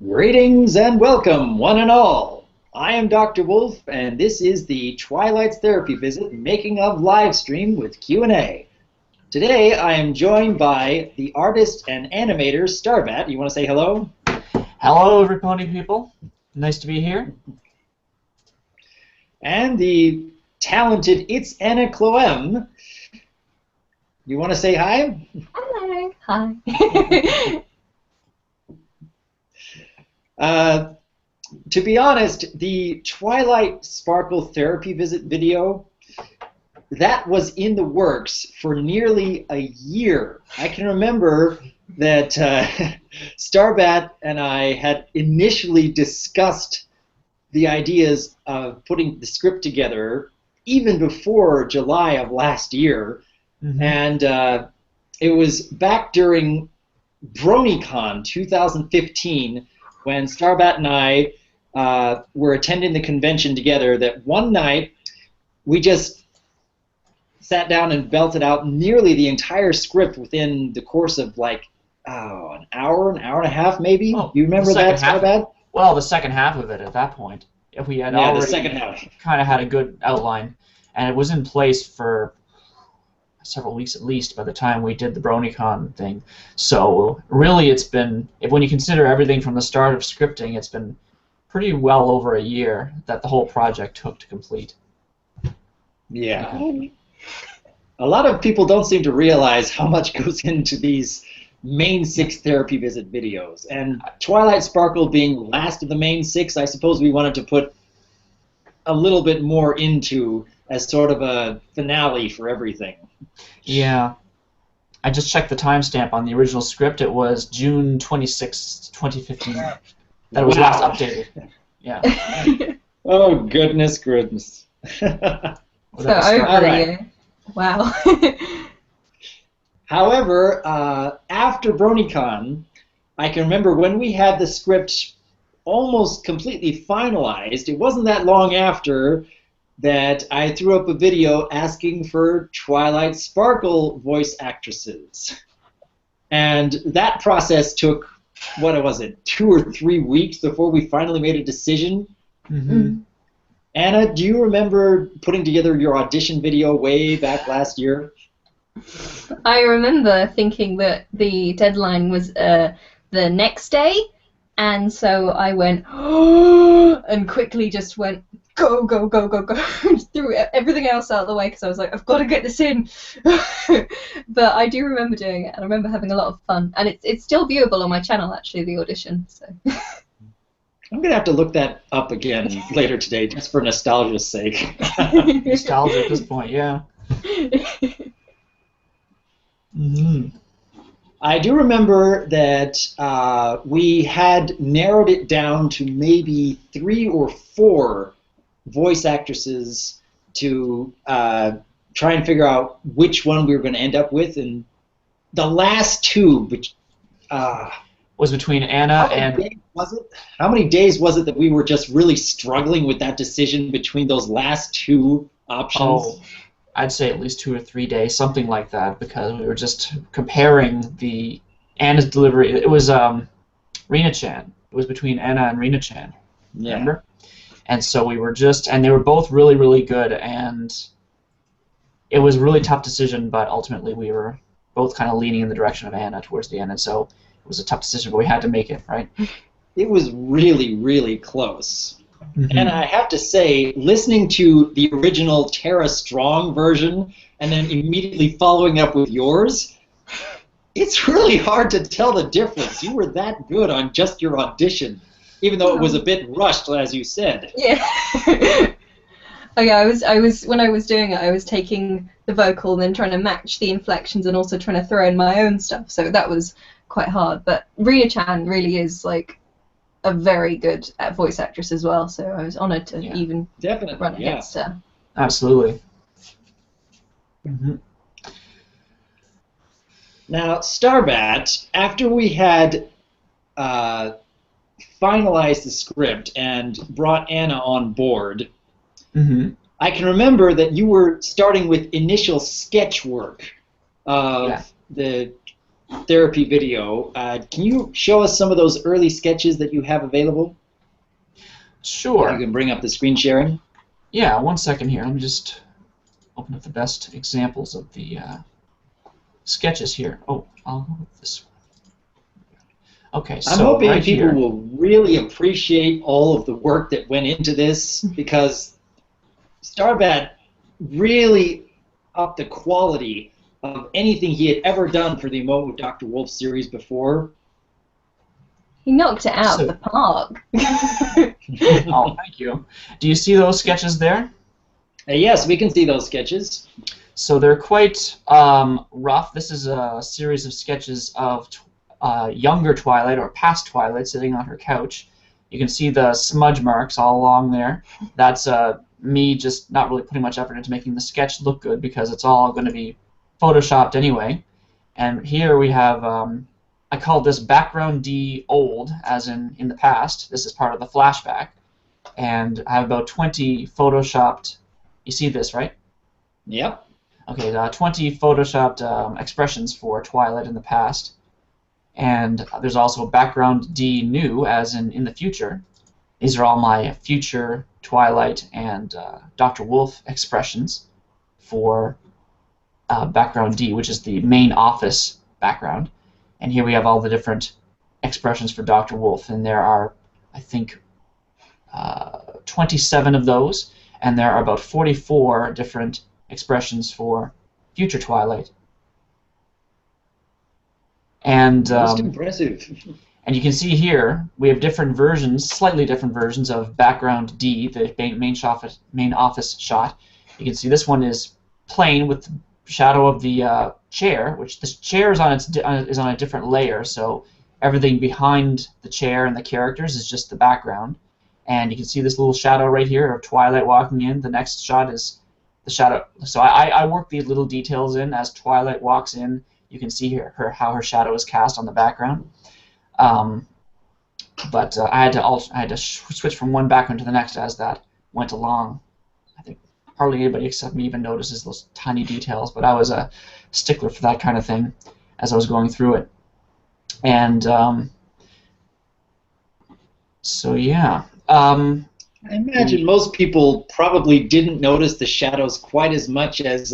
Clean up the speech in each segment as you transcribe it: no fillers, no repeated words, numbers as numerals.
Greetings and welcome, one and all. I am DRWolf, and this is the Twilight's Therapy Visit Making of Livestream with Q&A. Today I am joined by the artist and animator Starbat. You want to say hello? Hello, everybody, people. Nice to be here. And the talented Itsannachloem. You want to say hi? Hello. Hi. To be honest, the Twilight Sparkle Therapy Visit video, that was in the works for nearly a year. I can remember that Starbat and I had initially discussed the ideas of putting the script together even before July of last year. Mm-hmm. And it was back during BronyCon 2015 when Starbat and I were attending the convention together that one night we just sat down and belted out nearly the entire script within the course of like an hour and a half maybe. Oh, you remember that, Starbat? Well, the second half of it at that point. If we had already kind of had a good outline, and it was in place for several weeks at least by the time we did the BronyCon thing. So really it's been, when you consider everything from the start of scripting, it's been pretty well over a year that the whole project took to complete. Yeah. A lot of people don't seem to realize how much goes into these main 6 therapy visit videos. And Twilight Sparkle being last of the main 6, I suppose we wanted to put a little bit more into as sort of a finale for everything. Yeah. I just checked the timestamp on the original script. It was June 26, 2015. That it was last updated. Yeah. Oh, goodness. So over a year. Wow. However, after BronyCon, I can remember when we had the script almost completely finalized, it wasn't that long after that I threw up a video asking for Twilight Sparkle voice actresses. And that process took, what was it, 2 or 3 weeks before we finally made a decision. Mm-hmm. Anna, do you remember putting together your audition video way back last year? I remember thinking that the deadline was the next day, and so I went, and quickly just went, go, threw everything else out of the way because I was like, I've got to get this in. But I do remember doing it, and I remember having a lot of fun, and it's still viewable on my channel, actually, the audition. So. I'm going to have to look that up again later today, just for nostalgia's sake. Nostalgia at this point, yeah. Mm-hmm. I do remember that we had narrowed it down to maybe 3 or 4 voice actresses to try and figure out which one we were going to end up with, and the last 2, which was between Anna and. How many days was it that we were just really struggling with that decision between those last 2 options? Oh, I'd say at least 2 or 3 days, something like that, because we were just comparing the Anna's delivery. It was Rena-chan. It was between Anna and Rena-chan. Yeah. Remember? And so we were just, and they were both really, really good, and it was a really tough decision, but ultimately we were both kind of leaning in the direction of Anna towards the end, and so it was a tough decision, but we had to make it, right? It was really, really close. Mm-hmm. And I have to say, listening to the original Tara Strong version and then immediately following up with yours, it's really hard to tell the difference. You were that good on just your audition, even though it was a bit rushed, as you said. Yeah. Oh yeah, I was when I was doing it, I was taking the vocal and then trying to match the inflections and also trying to throw in my own stuff. So that was quite hard. But Rena-chan really is like a very good voice actress as well, so I was honored to even run against her. Absolutely. Mm-hmm. Now, Starbat, after we had finalized the script and brought Anna on board, mm-hmm. I can remember that you were starting with initial sketch work of the therapy video. Can you show us some of those early sketches that you have available? Sure. If you can bring up the screen sharing. Yeah, 1 second here. Let me just open up the best examples of the sketches here. Oh, I'll go with this one. Okay, so I'm hoping right people here, will really appreciate all of the work that went into this, because Starbat really upped the quality of anything he had ever done for the Emote with DRWolf series before. He knocked it out of the park. Oh, thank you. Do you see those sketches there? Yes, we can see those sketches. So they're quite rough. This is a series of sketches of younger Twilight, or past Twilight, sitting on her couch. You can see the smudge marks all along there. That's me just not really putting much effort into making the sketch look good, because it's all going to be photoshopped anyway. And here we have, I called this background D old, as in the past. This is part of the flashback. And I have about 20 photoshopped, you see this, right? Yep. Okay, 20 photoshopped expressions for Twilight in the past. And there's also background D new, as in the future. These are all my future Twilight and DRWolf expressions for background D, which is the main office background. And here we have all the different expressions for DRWolf, and there are, I think, 27 of those, and there are about 44 different expressions for future Twilight. And most impressive. And you can see here we have different versions, slightly different versions of background D, the main office shot. You can see this one is plain with the shadow of the chair, which this chair is on a different layer, so everything behind the chair and the characters is just the background. And you can see this little shadow right here of Twilight walking in. The next shot is the shadow. So I work these little details in as Twilight walks in. You can see how her shadow is cast on the background. But I had to switch from one background to the next as that went along. I think hardly anybody except me even notices those tiny details, but I was a stickler for that kind of thing as I was going through it. And so yeah. I imagine most people probably didn't notice the shadows quite as much as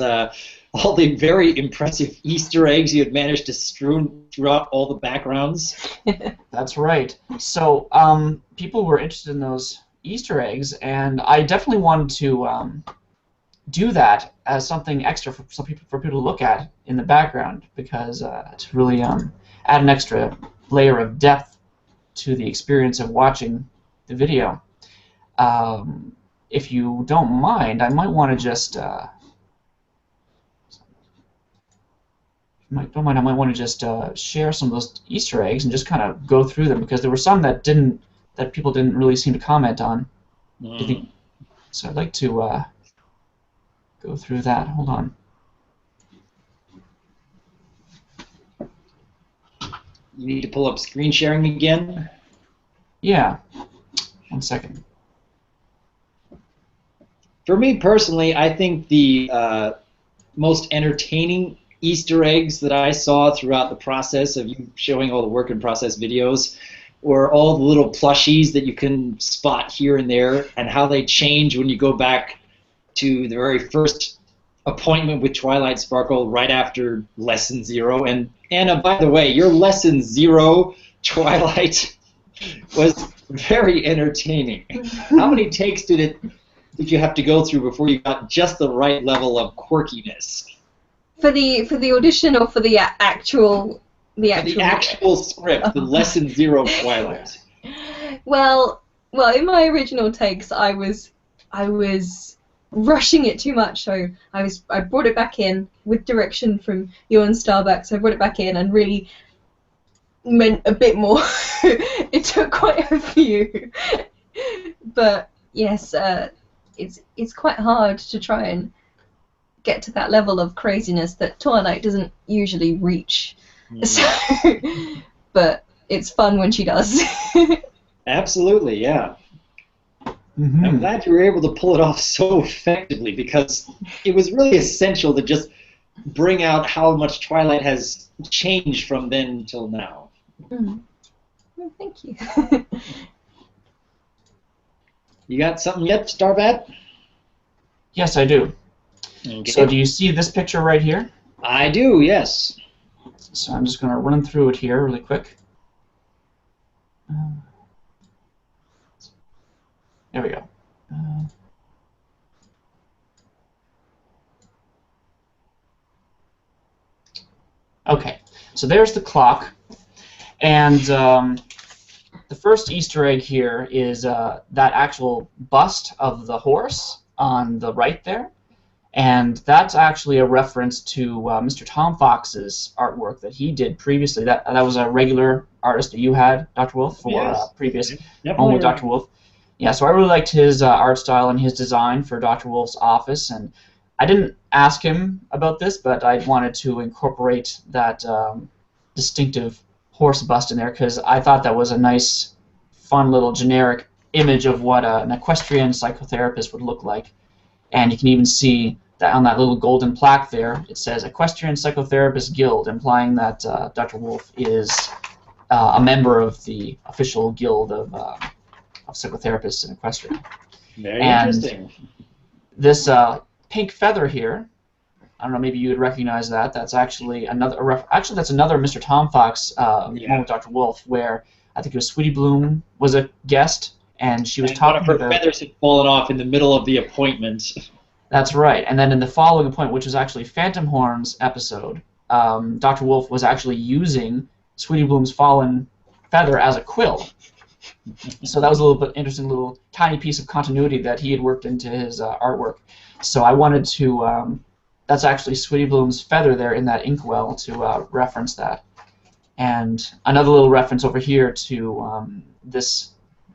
all the very impressive Easter eggs you had managed to strew throughout all the backgrounds. That's right. So people were interested in those Easter eggs, and I definitely wanted to do that as something extra for people to look at in the background, because to really add an extra layer of depth to the experience of watching the video. If you don't mind, I might want to just share some of those Easter eggs and just kind of go through them, because there were some that people didn't really seem to comment on. So I'd like to go through that. Hold on. You need to pull up screen sharing again? Yeah. 1 second. For me personally, I think the most entertaining Easter eggs that I saw throughout the process of you showing all the work in process videos were all the little plushies that you can spot here and there, and how they change when you go back to the very first appointment with Twilight Sparkle right after Lesson 0. And Anna, by the way, your Lesson 0 Twilight was very entertaining. How many takes did you have to go through before you got just the right level of quirkiness? For the audition, or for the actual script, the Lesson 0 Twilight. Well, in my original takes, I was rushing it too much, so I brought it back in with direction from you and Starbat. So I brought it back in and really meant a bit more. It took quite a few, but yes, it's quite hard to try and get to that level of craziness that Twilight doesn't usually reach. So, but it's fun when she does. Absolutely, yeah. Mm-hmm. I'm glad you were able to pull it off so effectively, because it was really essential to just bring out how much Twilight has changed from then till now. Mm. Well, thank you. You got something yet, Starbat? Yes, I do. Okay. So do you see this picture right here? I do, yes. So I'm just going to run through it here really quick. There we go. Okay, so there's the clock, and the first Easter egg here is that actual bust of the horse on the right there, and that's actually a reference to Mr. Tom Fox's artwork that he did previously. That was a regular artist that you had, Dr. Wolf, for previous home with Dr. Wolf. Yeah, so I really liked his art style and his design for Dr. Wolf's office, and I didn't ask him about this, but I wanted to incorporate that distinctive horse bust in there because I thought that was a nice, fun little generic image of what an equestrian psychotherapist would look like. And you can even see that on that little golden plaque there, it says Equestrian Psychotherapist Guild, implying that Dr. Wolf is a member of the official guild of psychotherapists in Equestria. Very interesting. This pink feather here, I don't know, maybe you would recognize that. That's actually another. Actually, that's another Mr. Tom Fox one with Dr. Wolf, where I think it was Sweetie Bloom was a guest, and she was talking about. One of her feathers had fallen off in the middle of the appointment. That's right, and then in the following appointment, which was actually Phantom Horn's episode, Dr. Wolf was actually using Sweetie Bloom's fallen feather as a quill. So that was a little bit interesting, little tiny piece of continuity that he had worked into his artwork. So I wanted to. That's actually Sweetie Bloom's feather there in that inkwell to reference that. And another little reference over here to this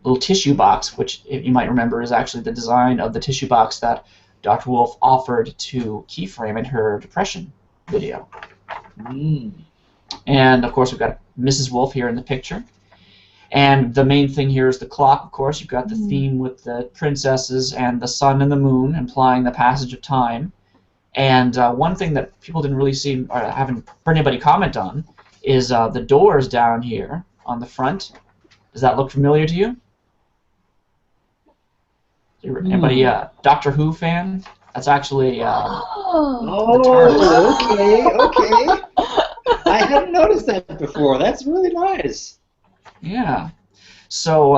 little tissue box, which, if you might remember, is actually the design of the tissue box that Dr. Wolf offered to Keyframe in her depression video. Mm. And, of course, we've got Mrs. Wolf here in the picture. And the main thing here is the clock, of course. You've got the theme with the princesses and the sun and the moon, implying the passage of time. And one thing that people didn't really see, or haven't heard anybody comment on, is the doors down here on the front. Does that look familiar to you? Anybody Doctor Who fan? That's actually okay. I hadn't noticed that before. That's really nice. Yeah. So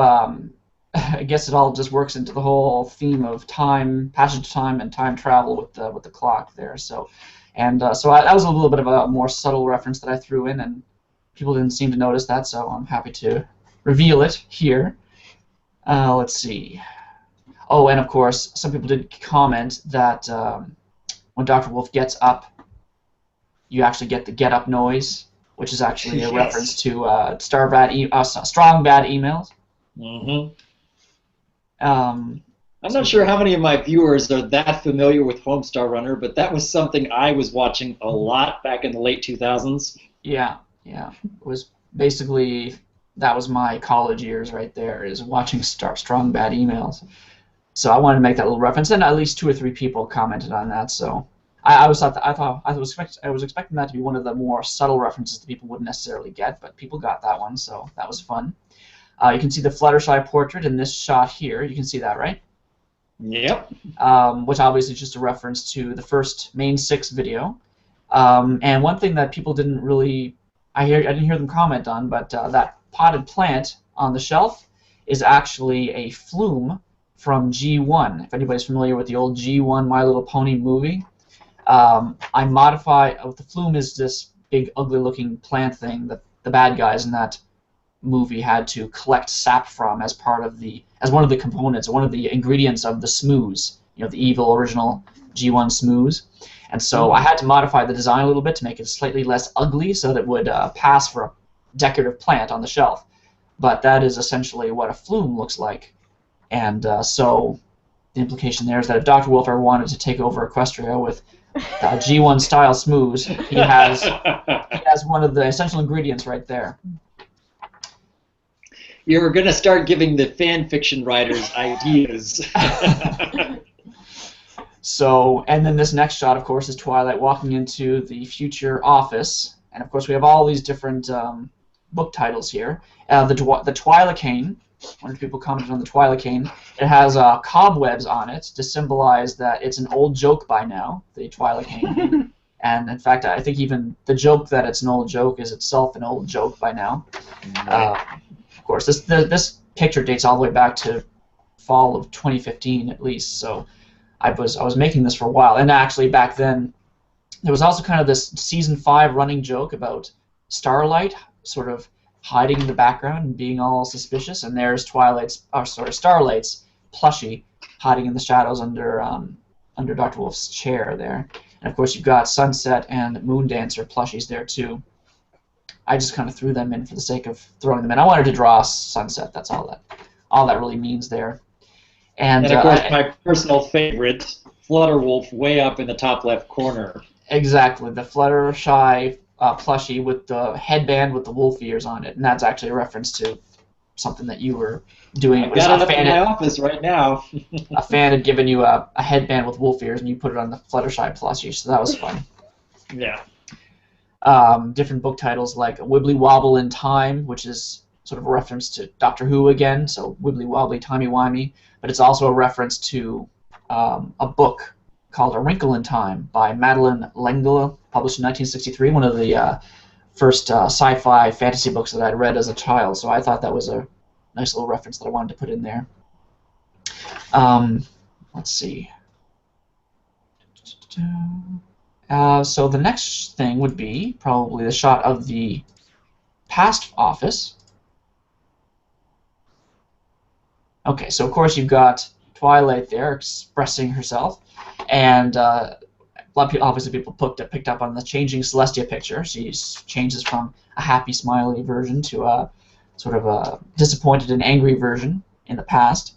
I guess it all just works into the whole theme of time, passage of time, and time travel with the clock there. So, and that was a little bit of a more subtle reference that I threw in, and people didn't seem to notice that. So I'm happy to reveal it here. Let's see. Oh, and of course, some people did comment that when Dr. Wolf gets up, you actually get the get up noise, which is actually a reference to Starbat strong bad emails. Mm-hmm. I'm not sure how many of my viewers are that familiar with Homestar Runner, but that was something I was watching a lot back in the late 2000s. Yeah. It was basically, that was my college years right there, is watching strong bad emails. So I wanted to make that little reference, and at least 2 or 3 people commented on that. So I was expecting that to be one of the more subtle references that people wouldn't necessarily get, but people got that one, so that was fun. You can see the Fluttershy portrait in this shot here. You can see that, right? Yep. Which obviously is just a reference to the first Main 6 video. And one thing that people didn't really, I didn't hear them comment on, but that potted plant on the shelf is actually a flume from G1. If anybody's familiar with the old G1 My Little Pony movie, I modify. The flume is this big, ugly-looking plant thing that the bad guys in that movie had to collect sap from as one of the components, one of the ingredients of the smooze. You know, the evil original G1 smooze. And so I had to modify the design a little bit to make it slightly less ugly, so that it would pass for a decorative plant on the shelf. But that is essentially what a flume looks like. And so the implication there is that if Dr. Wolf ever wanted to take over Equestria with G1 style smooze, he has one of the essential ingredients right there. You're going to start giving the fan fiction writers ideas. So, and then this next shot, of course, is Twilight walking into the future office, and of course we have all these different book titles here. The Twilight. One of people commented on the Twilight. It has cobwebs on it to symbolize that it's an old joke by now, the Twilight. And in fact, I think even the joke that it's an old joke is itself an old joke by now. Of course, this picture dates all the way back to fall of 2015 at least. So I was making this for a while, and actually back then there was also kind of this season 5 running joke about Starlight sort of hiding in the background and being all suspicious, and there's Starlight's plushie hiding in the shadows under DRWolf's chair there. And of course you've got Sunset and Moondancer plushies there too. I just kind of threw them in for the sake of throwing them in. I wanted to draw Sunset. That's all that really means there. And of course, my personal favorite, Flutterwolf, way up in the top left corner. Exactly, the Fluttershy plushie with the headband with the wolf ears on it, and that's actually a reference to something that you were doing. I've got it up in my office right now. A fan had given you a headband with wolf ears, and you put it on the Fluttershy plushie, so that was fun. Yeah. Different book titles like Wibbly Wobble in Time, which is sort of a reference to Doctor Who again, so Wibbly Wobbly Timey Wimey, but it's also a reference to a book called A Wrinkle in Time by Madeleine L'Engle, published in 1963, one of the first sci-fi fantasy books that I'd read as a child, so I thought that was a nice little reference that I wanted to put in there. Let's see. So the next thing would be probably the shot of the past office. Okay, so of course you've got Twilight there expressing herself, and a lot of people, obviously people picked up on the changing Celestia picture. She changes from a happy, smiley version to a sort of a disappointed and angry version in the past.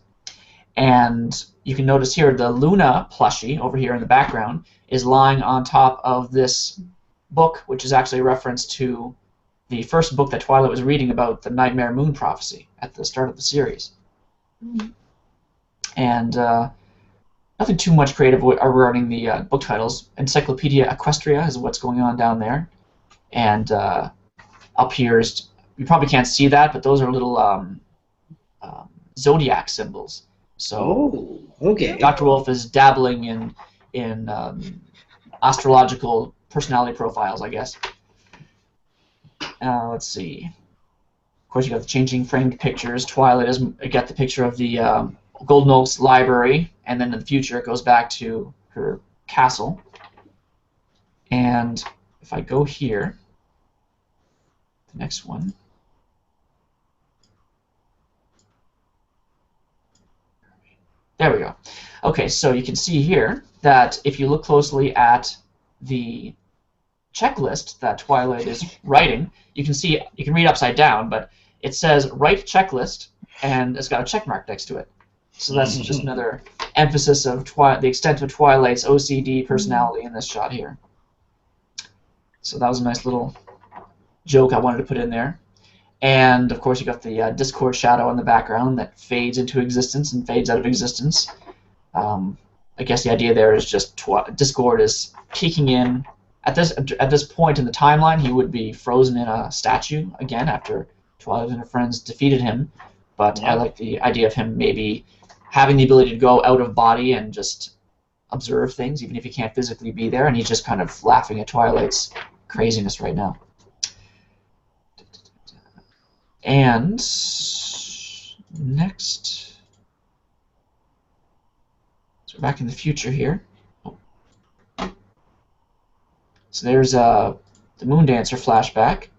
And you can notice here the Luna plushie over here in the background is lying on top of this book, which is actually a reference to the first book that Twilight was reading about the Nightmare Moon prophecy at the start of the series. And nothing too much creative regarding the book titles. Encyclopedia Equestria is what's going on down there. And up here is, you probably can't see that, but those are little zodiac symbols. So okay. DRWolf is dabbling in astrological personality profiles, I guess. Let's see. Of course, you got the changing framed pictures. Twilight has got the picture of the Golden Oaks Library, and then in the future it goes back to her castle. And if I go here, the next one. There we go. Okay, so you can see here that if you look closely at the checklist that Twilight is writing, you can read upside down, but it says write checklist, and it's got a check mark next to it. So that's just another emphasis of the extent of Twilight's OCD personality in this shot here. So that was a nice little joke I wanted to put in there. And of course you got the Discord shadow in the background that fades into existence and fades out of existence. I guess the idea there is just Discord is peeking in. At this point in the timeline, he would be frozen in a statue again after Twilight and her friends defeated him. But yeah. I like the idea of him maybe having the ability to go out of body and just observe things, even if he can't physically be there, and he's just kind of laughing at Twilight's craziness right now. And next, so we're back in the future here. So there's the Moondancer flashback.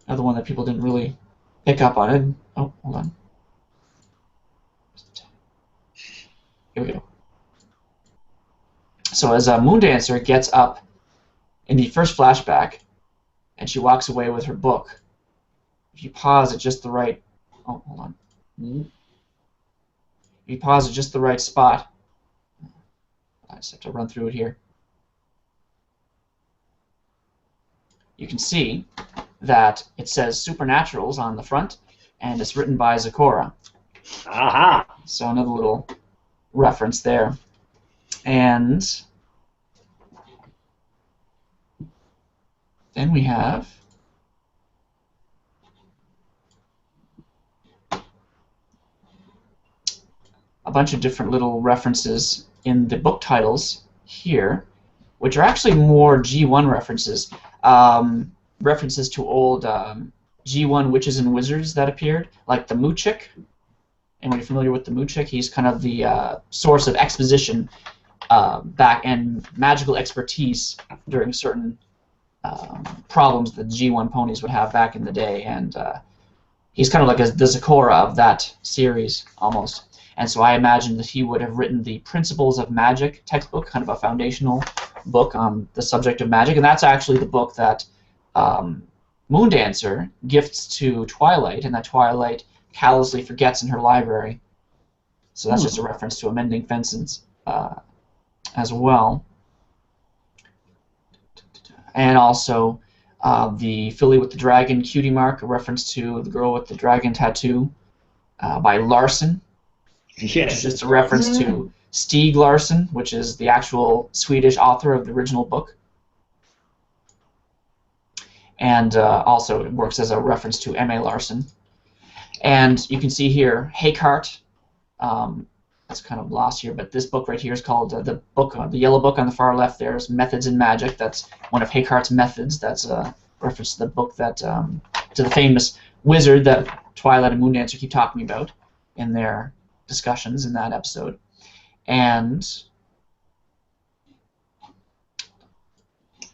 Another one that people didn't really pick up on it. Oh, hold on. Here we go. So as Moondancer gets up in the first flashback, and she walks away with her book, if you pause at just the right... Oh, hold on. If you pause at just the right spot... I just have to run through it here. You can see that it says Supernaturals on the front, and it's written by Zecora. Aha! So another little reference there. And then we have a bunch of different little references in the book titles here, which are actually more G1 references. References to old G1 witches and wizards that appeared, like the Moochik. Anyone familiar with the Moochik? He's kind of the source of exposition back and magical expertise during certain problems that G1 ponies would have back in the day, and he's kind of like the Zecora of that series, almost. And so I imagine that he would have written the Principles of Magic textbook, kind of a foundational book on the subject of magic, and that's actually the book that Moondancer gifts to Twilight, and that Twilight callously forgets in her library. So that's just a reference to Amending Fences as well. And also the filly with the dragon cutie mark, a reference to the girl with the dragon tattoo by Larson. Yes. Which is just a reference to Stieg Larsson, which is the actual Swedish author of the original book. And also it works as a reference to M.A. Larson. And you can see here, Haykart. That's kind of lost here, but this book right here is called the yellow book on the far left. There's Methods in Magic. That's one of Haykart's methods. That's a reference to the book that to the famous wizard that Twilight and Moondancer keep talking about in their discussions in that episode. And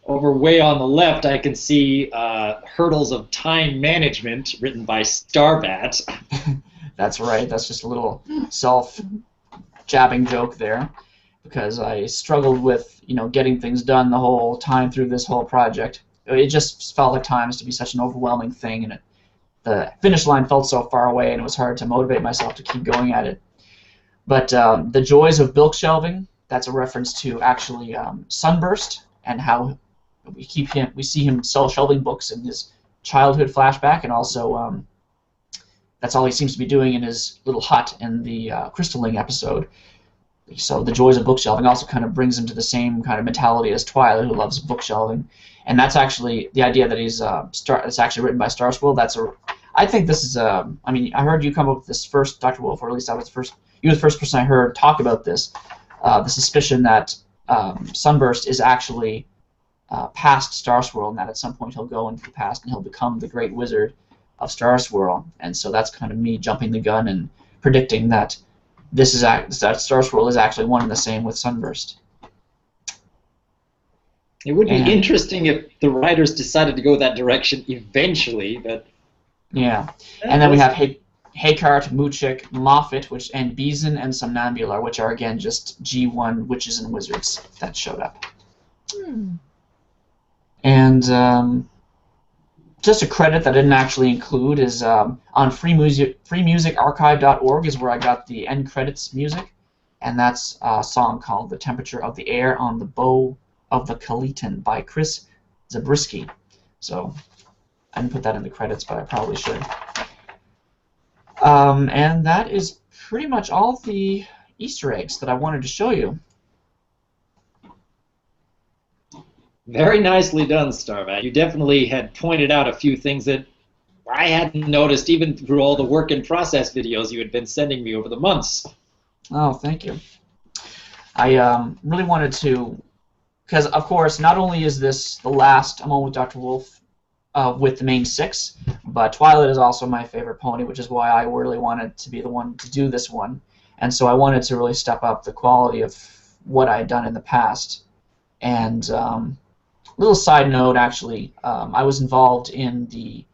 over way on the left, I can see Hurdles of Time Management, written by Starbat. That's right. That's just a little self-jabbing joke there, because I struggled with, getting things done the whole time through this whole project. It just felt at times to be such an overwhelming thing, and the finish line felt so far away, and it was hard to motivate myself to keep going at it. But the joys of bilk shelving, that's a reference to actually Sunburst, and how we see him sell shelving books in his childhood flashback, and also that's all he seems to be doing in his little hut in the Crystalling episode. So the joys of bookshelving also kind of brings him to the same kind of mentality as Twilight, who loves bookshelving. And that's actually the idea that he's it's actually written by Starswell. I think this is I heard you come up with this first, Dr. Wolf, or at least you were the first person I heard talk about this. The suspicion that Sunburst is actually past Star Swirl, and that at some point he'll go into the past and he'll become the great wizard of Star Swirl. And so that's kind of me jumping the gun and predicting that that Star Swirl is actually one and the same with Sunburst. It would be interesting if the writers decided to go that direction eventually, but yeah. And then we have Haykart, Moochik, Moffat, and Beeson and Somnambula, which are again just G1 witches and wizards that showed up. And just a credit that I didn't actually include is on freemusicarchive.org is where I got the end credits music, and that's a song called "The Temperature of the Air on the Bow of the Kalitan" by Chris Zabriskie. So I didn't put that in the credits, but I probably should. And that is pretty much all the Easter eggs that I wanted to show you. Very nicely done, Starbat. You definitely had pointed out a few things that I hadn't noticed even through all the work in process videos you had been sending me over the months. Oh, thank you. I really wanted to, because of course not only is this the last I'm on with Dr. Wolf with the main 6, but Twilight is also my favorite pony, which is why I really wanted to be the one to do this one. And so I wanted to really step up the quality of what I had done in the past. And little side note, actually, I was involved in the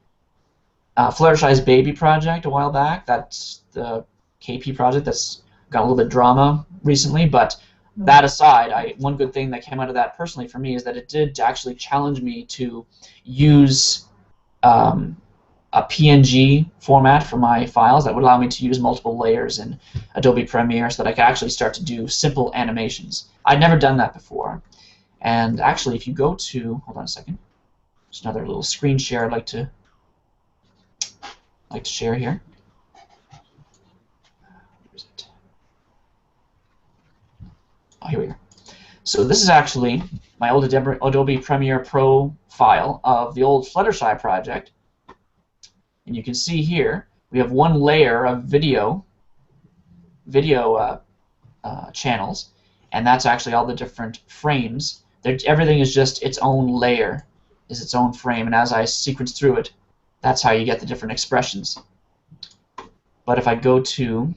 Fluttershy's Baby project a while back. That's the KP project that's got a little bit of drama recently, but that aside, one good thing that came out of that personally for me is that it did actually challenge me to use a PNG format for my files that would allow me to use multiple layers in Adobe Premiere so that I could actually start to do simple animations. I'd never done that before. And actually, if you go to, hold on a second, just another little screen share I'd like to share here. Oh, here we are. So this is actually my old Adobe Premiere Pro file of the old Fluttershy project. And you can see here we have one layer of video channels, and that's actually all the different frames. Everything is just its own layer, is its own frame, and as I sequence through it, that's how you get the different expressions. But if I go to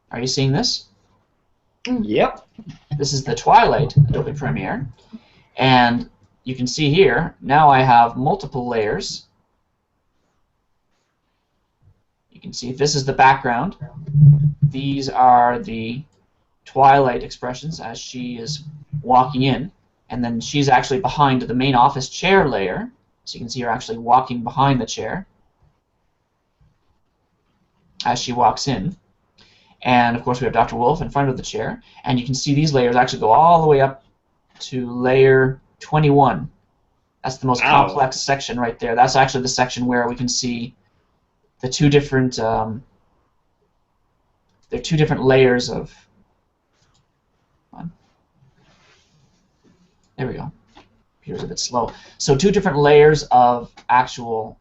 Are you seeing this? Yep. This is the Twilight Adobe Premiere, and you can see here, now I have multiple layers. You can see this is the background. These are the Twilight expressions as she is walking in, and then she's actually behind the main office chair layer, so you can see her actually walking behind the chair as she walks in. And of course we have DRWolf in front of the chair, and you can see these layers actually go all the way up to layer 21. That's the most complex section right there. That's actually the section where we can see the two different there are two different layers of there we go. Computer's a bit slow. So two different layers of actual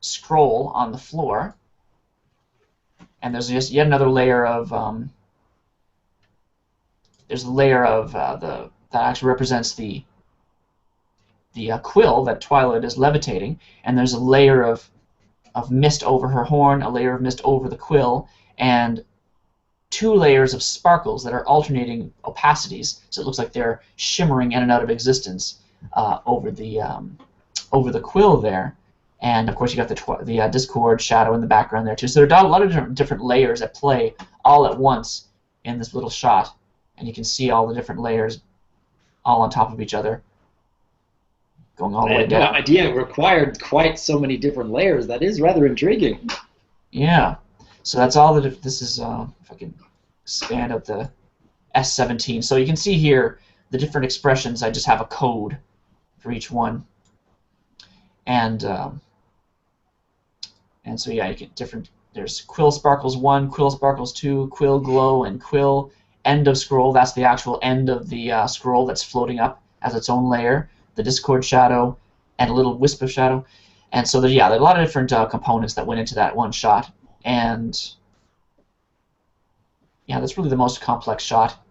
scroll on the floor. And there's just yet another layer of there's a layer of that actually represents the quill that Twilight is levitating, and there's a layer of mist over her horn, a layer of mist over the quill, and two layers of sparkles that are alternating opacities, so it looks like they're shimmering in and out of existence over the quill there. And of course, you got the Discord shadow in the background there too. So there are a lot of different layers at play all at once in this little shot, and you can see all the different layers all on top of each other, going all the way down. I had no idea it required quite so many different layers. That is rather intriguing. Yeah. So that's all the. This is if I can expand out the S17. So you can see here the different expressions. I just have a code for each one, and so yeah, you get different. There's Quill Sparkles 1, Quill Sparkles 2, Quill Glow, and Quill End of Scroll. That's the actual end of the scroll that's floating up as its own layer. The Discord shadow and a little wisp of shadow. And so there are a lot of different components that went into that one shot. And yeah, that's really the most complex shot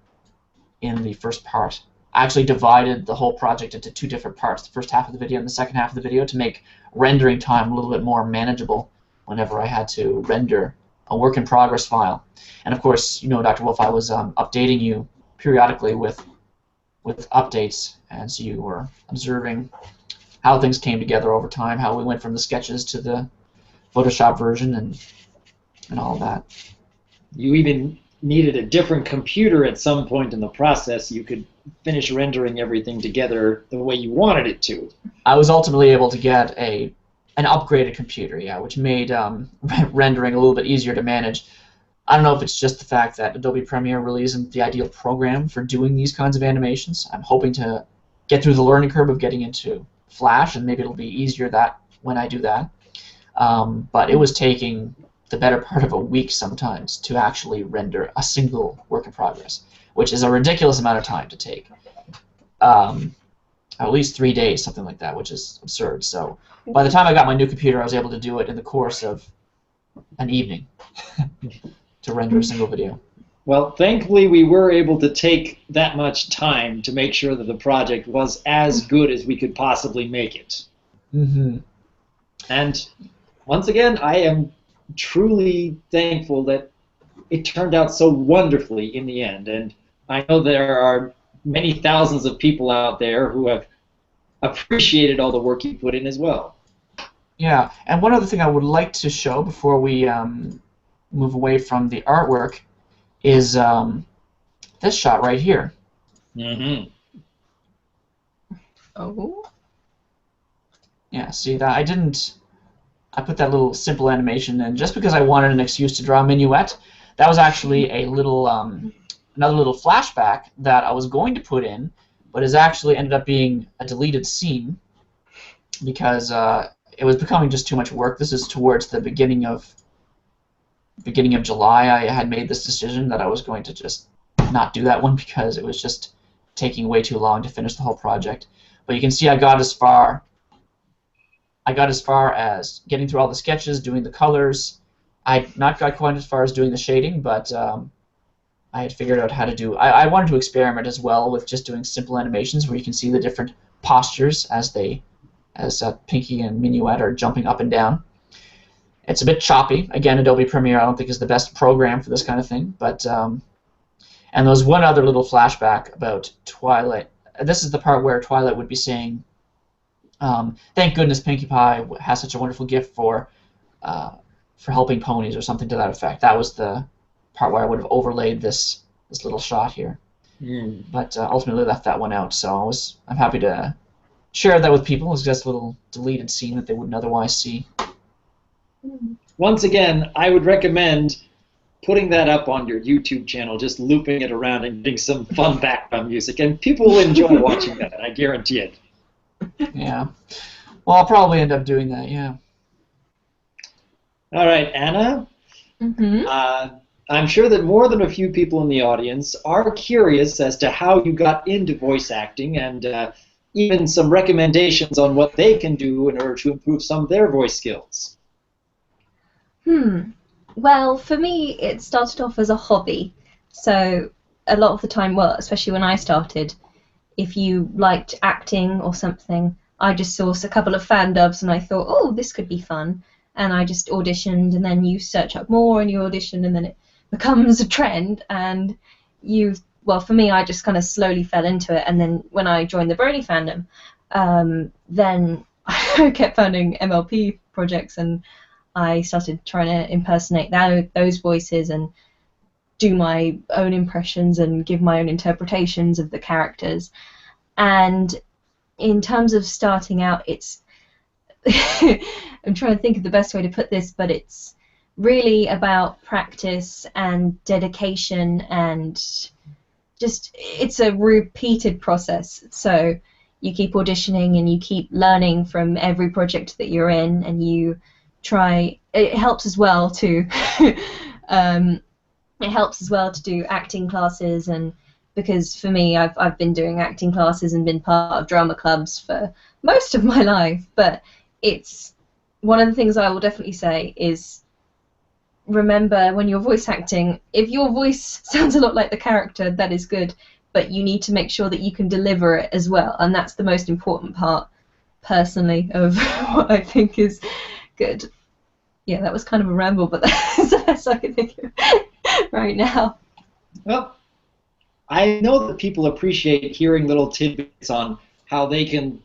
in the first part. I actually divided the whole project into two different parts, the first half of the video and the second half of the video, to make rendering time a little bit more manageable whenever I had to render a work-in-progress file. And of course, you know, DRWolf, I was updating you periodically with updates, and so you were observing how things came together over time, how we went from the sketches to the Photoshop version and all of that. You even needed a different computer at some point in the process. You could finish rendering everything together the way you wanted it to. I was ultimately able to get an upgraded computer, yeah, which made rendering a little bit easier to manage. I don't know if it's just the fact that Adobe Premiere really isn't the ideal program for doing these kinds of animations. I'm hoping to get through the learning curve of getting into Flash, and maybe it'll be easier when I do that. But it was taking the better part of a week sometimes to actually render a single work in progress, which is a ridiculous amount of time to take. At least 3 days, something like that, which is absurd. So by the time I got my new computer, I was able to do it in the course of an evening to render a single video. Well, thankfully we were able to take that much time to make sure that the project was as good as we could possibly make it. Mm-hmm. And once again, I am truly thankful that it turned out so wonderfully in the end. And I know there are many thousands of people out there who have appreciated all the work you put in as well. Yeah, and one other thing I would like to show before we move away from the artwork is this shot right here. Mm-hmm. Oh. Yeah, see that I put that little simple animation in just because I wanted an excuse to draw a minuet. That was actually a little another little flashback that I was going to put in, but has actually ended up being a deleted scene because it was becoming just too much work. This is towards the beginning of beginning of July, I had made this decision that I was going to just not do that one because it was just taking way too long to finish the whole project. But you can see I got as far as getting through all the sketches, doing the colors. I not got quite as far as doing the shading, but I had figured out how to do. I wanted to experiment as well with just doing simple animations where you can see the different postures as Pinky and Minuet are jumping up and down. It's a bit choppy. Again, Adobe Premiere I don't think is the best program for this kind of thing, but and there was one other little flashback about Twilight. This is the part where Twilight would be saying, "Thank goodness Pinkie Pie has such a wonderful gift for helping ponies," or something to that effect. That was the part where I would have overlaid this little shot here. But ultimately left that one out. So I'm happy to share that with people. It's just a little deleted scene that they wouldn't otherwise see. Once again, I would recommend putting that up on your YouTube channel, just looping it around and getting some fun background music, and people will enjoy watching that, I guarantee it. Yeah. Well, I'll probably end up doing that, yeah. All right, Anna. I'm sure that more than a few people in the audience are curious as to how you got into voice acting, and even some recommendations on what they can do in order to improve some of their voice skills. Well, for me, it started off as a hobby. So a lot of the time, well, especially when I started, if you liked acting or something, I just saw a couple of fan dubs and I thought, oh, this could be fun. And I just auditioned, and then you search up more and you audition, and then it becomes a trend. And well, for me, I just kind of slowly fell into it. And then when I joined the Brony fandom, then I kept finding MLP projects, and I started trying to impersonate those voices and do my own impressions and give my own interpretations of the characters. And in terms of starting out, it's I'm trying to think of the best way to put this, but it's really about practice and dedication, and just it's a repeated process. So you keep auditioning and you keep learning from every project that you're in, and you try. It helps as well to do acting classes, and because for me, I've been doing acting classes and been part of drama clubs for most of my life. But it's one of the things I will definitely say is, remember when you're voice acting, if your voice sounds a lot like the character, that is good, but you need to make sure that you can deliver it as well, and that's the most important part, personally, of what I think is good. Yeah, that was kind of a ramble, but that's the best I can think of right now. Well, I know that people appreciate hearing little tidbits on how they can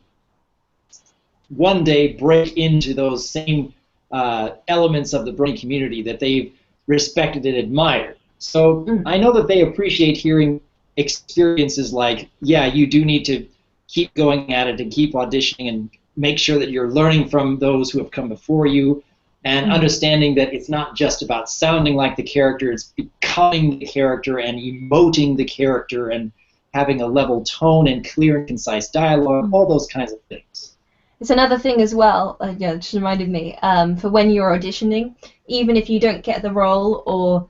one day break into those same elements of the Brony community that they've respected and admired. So I know that they appreciate hearing experiences like, yeah, you do need to keep going at it and keep auditioning and make sure that you're learning from those who have come before you, and understanding that it's not just about sounding like the character, it's becoming the character and emoting the character and having a level tone and clear and concise dialogue, all those kinds of things. It's another thing as well, yeah, it just reminded me, for when you're auditioning, even if you don't get the role, or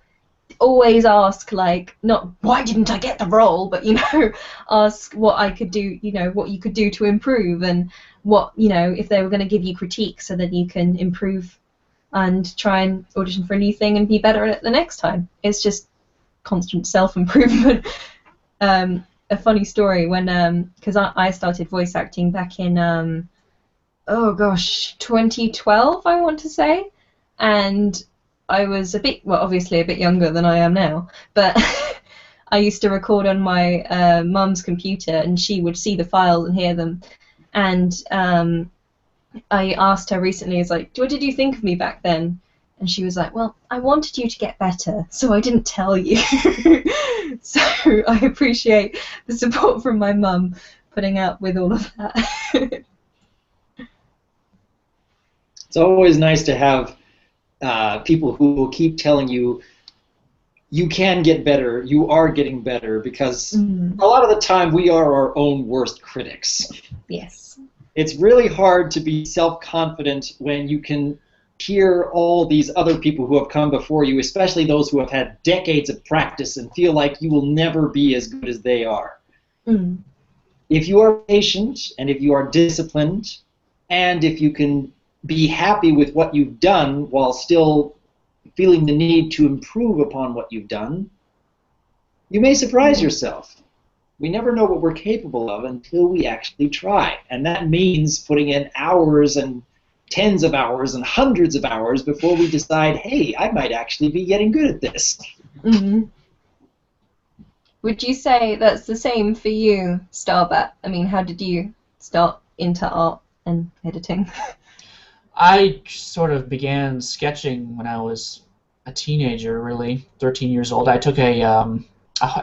always ask, like, not why didn't I get the role, but, you know, ask what I could do, you know, what you could do to improve, and what, you know, if they were going to give you critique so that you can improve and try and audition for a new thing and be better at it the next time. It's just constant self-improvement. A funny story, when, because I started voice acting back in, oh gosh, 2012, I want to say, and I was obviously a bit younger than I am now, but I used to record on my mum's computer, and she would see the files and hear them, and I asked her recently, what did you think of me back then? And she was like, well, I wanted you to get better, so I didn't tell you. So I appreciate the support from my mum putting up with all of that. It's always nice to have people who will keep telling you, you can get better, you are getting better, because a lot of the time we are our own worst critics. Yes. It's really hard to be self-confident when you can hear all these other people who have come before you, especially those who have had decades of practice, and feel like you will never be as good as they are. Mm. If you are patient, and if you are disciplined, and if you can be happy with what you've done while still feeling the need to improve upon what you've done, you may surprise yourself. We never know what we're capable of until we actually try. And that means putting in hours and tens of hours and hundreds of hours before we decide, hey, I might actually be getting good at this. Mm-hmm. Would you say that's the same for you, Starbat? I mean, how did you start into art and editing? I sort of began sketching when I was a teenager, really, 13 years old. I took an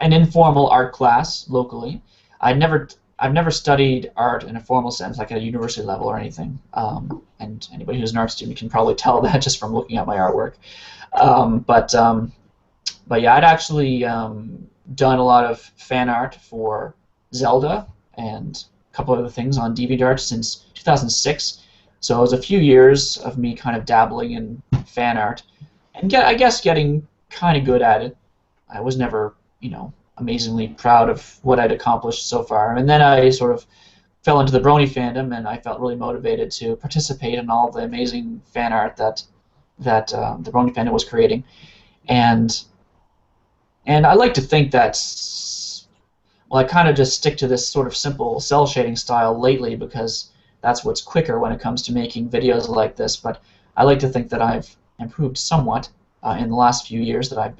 informal art class locally. I've never studied art in a formal sense, like at a university level or anything. And anybody who's an art student can probably tell that just from looking at my artwork. But yeah, I'd actually done a lot of fan art for Zelda and a couple other things on DeviantArt since 2006. So it was a few years of me kind of dabbling in fan art, and I guess getting kind of good at it. I was never, amazingly proud of what I'd accomplished so far. And then I sort of fell into the Brony fandom, and I felt really motivated to participate in all the amazing fan art that the Brony fandom was creating. And I like to think that, well, I kind of just stick to this sort of simple cell shading style lately because that's what's quicker when it comes to making videos like this. But I like to think that I've improved somewhat in the last few years, that I've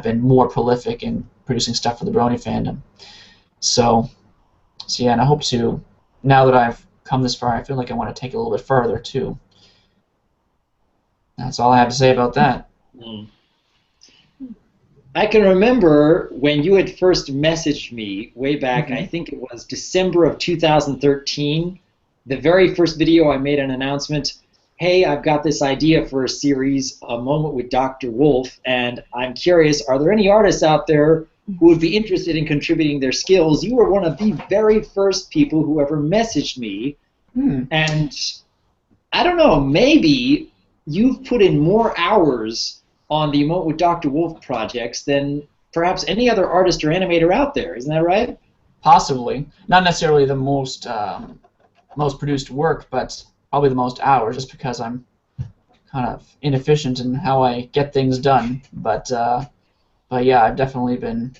been more prolific in producing stuff for the Brony fandom. So yeah, and I hope to, now that I've come this far, I feel like I want to take it a little bit further too. That's all I have to say about that. Mm. I can remember when you had first messaged me way back, I think it was December of 2013, the very first video I made an announcement, hey, I've got this idea for a series, A Moment with DRWolf, and I'm curious, are there any artists out there who would be interested in contributing their skills? You were one of the very first people who ever messaged me, and I don't know, maybe you've put in more hours on the Emote with DRWolf projects than perhaps any other artist or animator out there. Isn't that right? Possibly. Not necessarily the most produced work, but probably the most hours, just because I'm kind of inefficient in how I get things done. But yeah, I've definitely been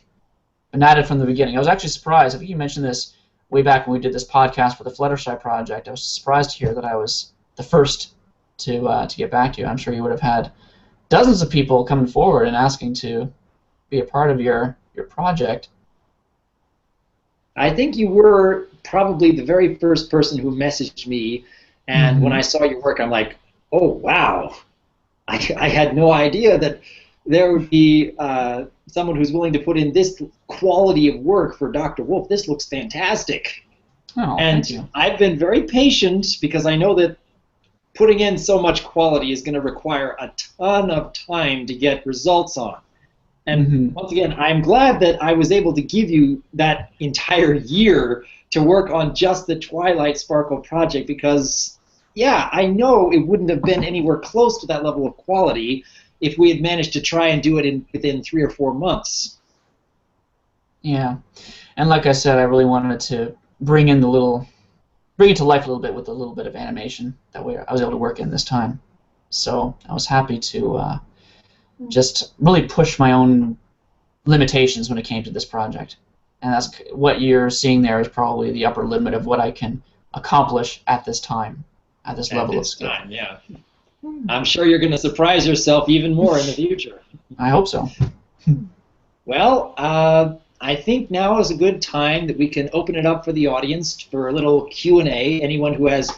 at it from the beginning. I was actually surprised. I think you mentioned this way back when we did this podcast for the Fluttershy project. I was surprised to hear that I was the first to get back to you. I'm sure you would have had dozens of people coming forward and asking to be a part of your project. I think you were probably the very first person who messaged me, and when I saw your work, I'm like, oh, wow. I had no idea that there would be someone who's willing to put in this quality of work for DRWolf. This looks fantastic. Oh, and thank you. I've been very patient because I know that putting in so much quality is going to require a ton of time to get results on. And once again, I'm glad that I was able to give you that entire year to work on just the Twilight Sparkle project because, yeah, I know it wouldn't have been anywhere close to that level of quality if we had managed to try and do it within 3 or 4 months. Yeah, and like I said, I really wanted to bring it to life a little bit with a little bit of animation. That way I was able to work in this time. So I was happy to just really push my own limitations when it came to this project. And that's what you're seeing there is probably the upper limit of what I can accomplish at this time, at this level of skill. Yeah. I'm sure you're going to surprise yourself even more in the future. I hope so. Well, I think now is a good time that we can open it up for the audience for a little Q&A. Anyone who has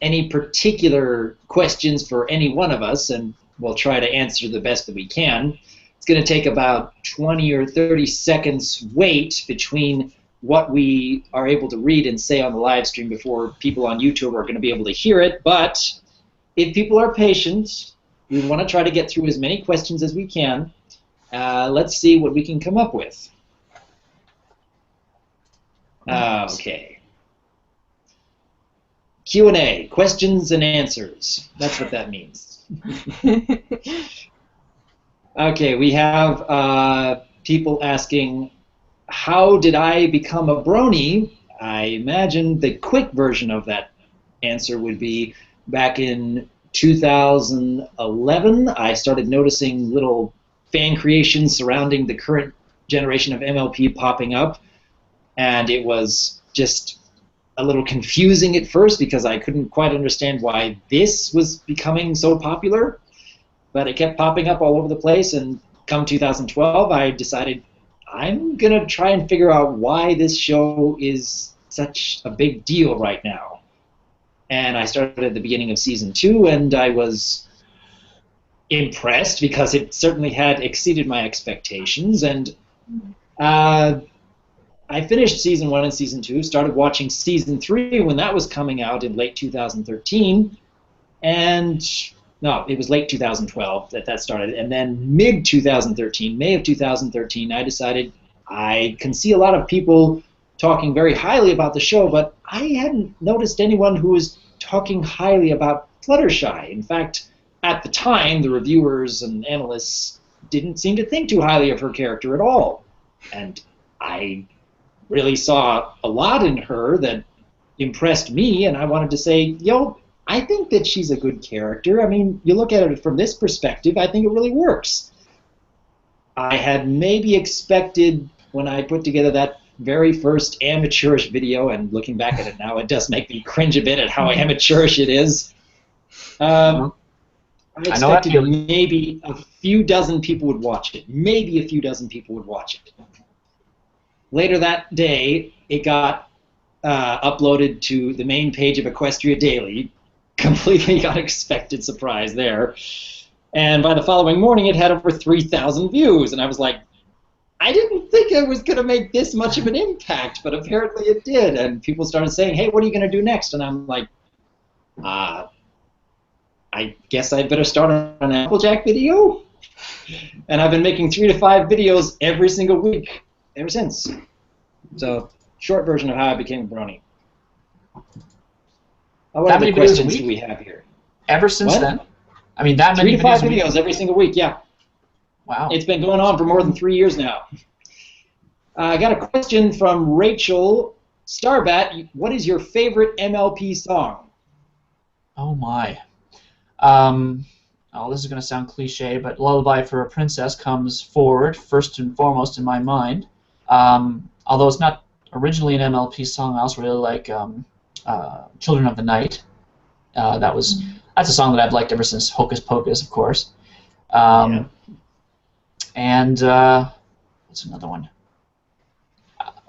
any particular questions for any one of us, and we'll try to answer the best that we can. It's going to take about 20 or 30 seconds wait between what we are able to read and say on the live stream before people on YouTube are going to be able to hear it. But if people are patient, we want to try to get through as many questions as we can. Let's see what we can come up with. Okay. Q&A, questions and answers. That's what that means. Okay, we have people asking, how did I become a brony? I imagine the quick version of that answer would be back in 2011, I started noticing little fan creations surrounding the current generation of MLP popping up, and it was just a little confusing at first because I couldn't quite understand why this was becoming so popular, but it kept popping up all over the place, and come 2012 I decided I'm going to try and figure out why this show is such a big deal right now. And I started at the beginning of Season 2, and I was impressed because it certainly had exceeded my expectations. And I finished Season 1 and Season 2, started watching Season 3 when that was coming out in late 2013, and no, it was late 2012 that started, and then mid-2013, May of 2013, I decided I can see a lot of people talking very highly about the show, but I hadn't noticed anyone who was talking highly about Fluttershy. In fact, at the time, the reviewers and analysts didn't seem to think too highly of her character at all. And I really saw a lot in her that impressed me, and I wanted to say, yo, I think that she's a good character. I mean, you look at it from this perspective, I think it really works. I had maybe expected, when I put together that very first amateurish video, and looking back at it now, it does make me cringe a bit at how amateurish it is. I expected maybe a few dozen people would watch it. Maybe a few dozen people would watch it. Later that day, it got uploaded to the main page of Equestria Daily. Completely unexpected surprise there. And by the following morning, it had over 3,000 views, and I was like, I didn't think it was going to make this much of an impact, but apparently it did. And people started saying, hey, what are you going to do next? And I'm like, I guess I'd better start an Applejack video? And I've been making 3 to 5 videos every single week ever since. So, short version of how I became a brony. What other questions do we have here? Ever since then? I mean, that many 3 to 5 videos every single week, yeah. Wow. It's been going on for more than 3 years now. I got a question from Rachel Starbat. What is your favorite MLP song? Oh, my. Oh, this is going to sound cliche, but Lullaby for a Princess comes forward first and foremost in my mind. Although it's not originally an MLP song, I also really like Children of the Night. That's a song that I've liked ever since Hocus Pocus, of course. Yeah. And what's another one?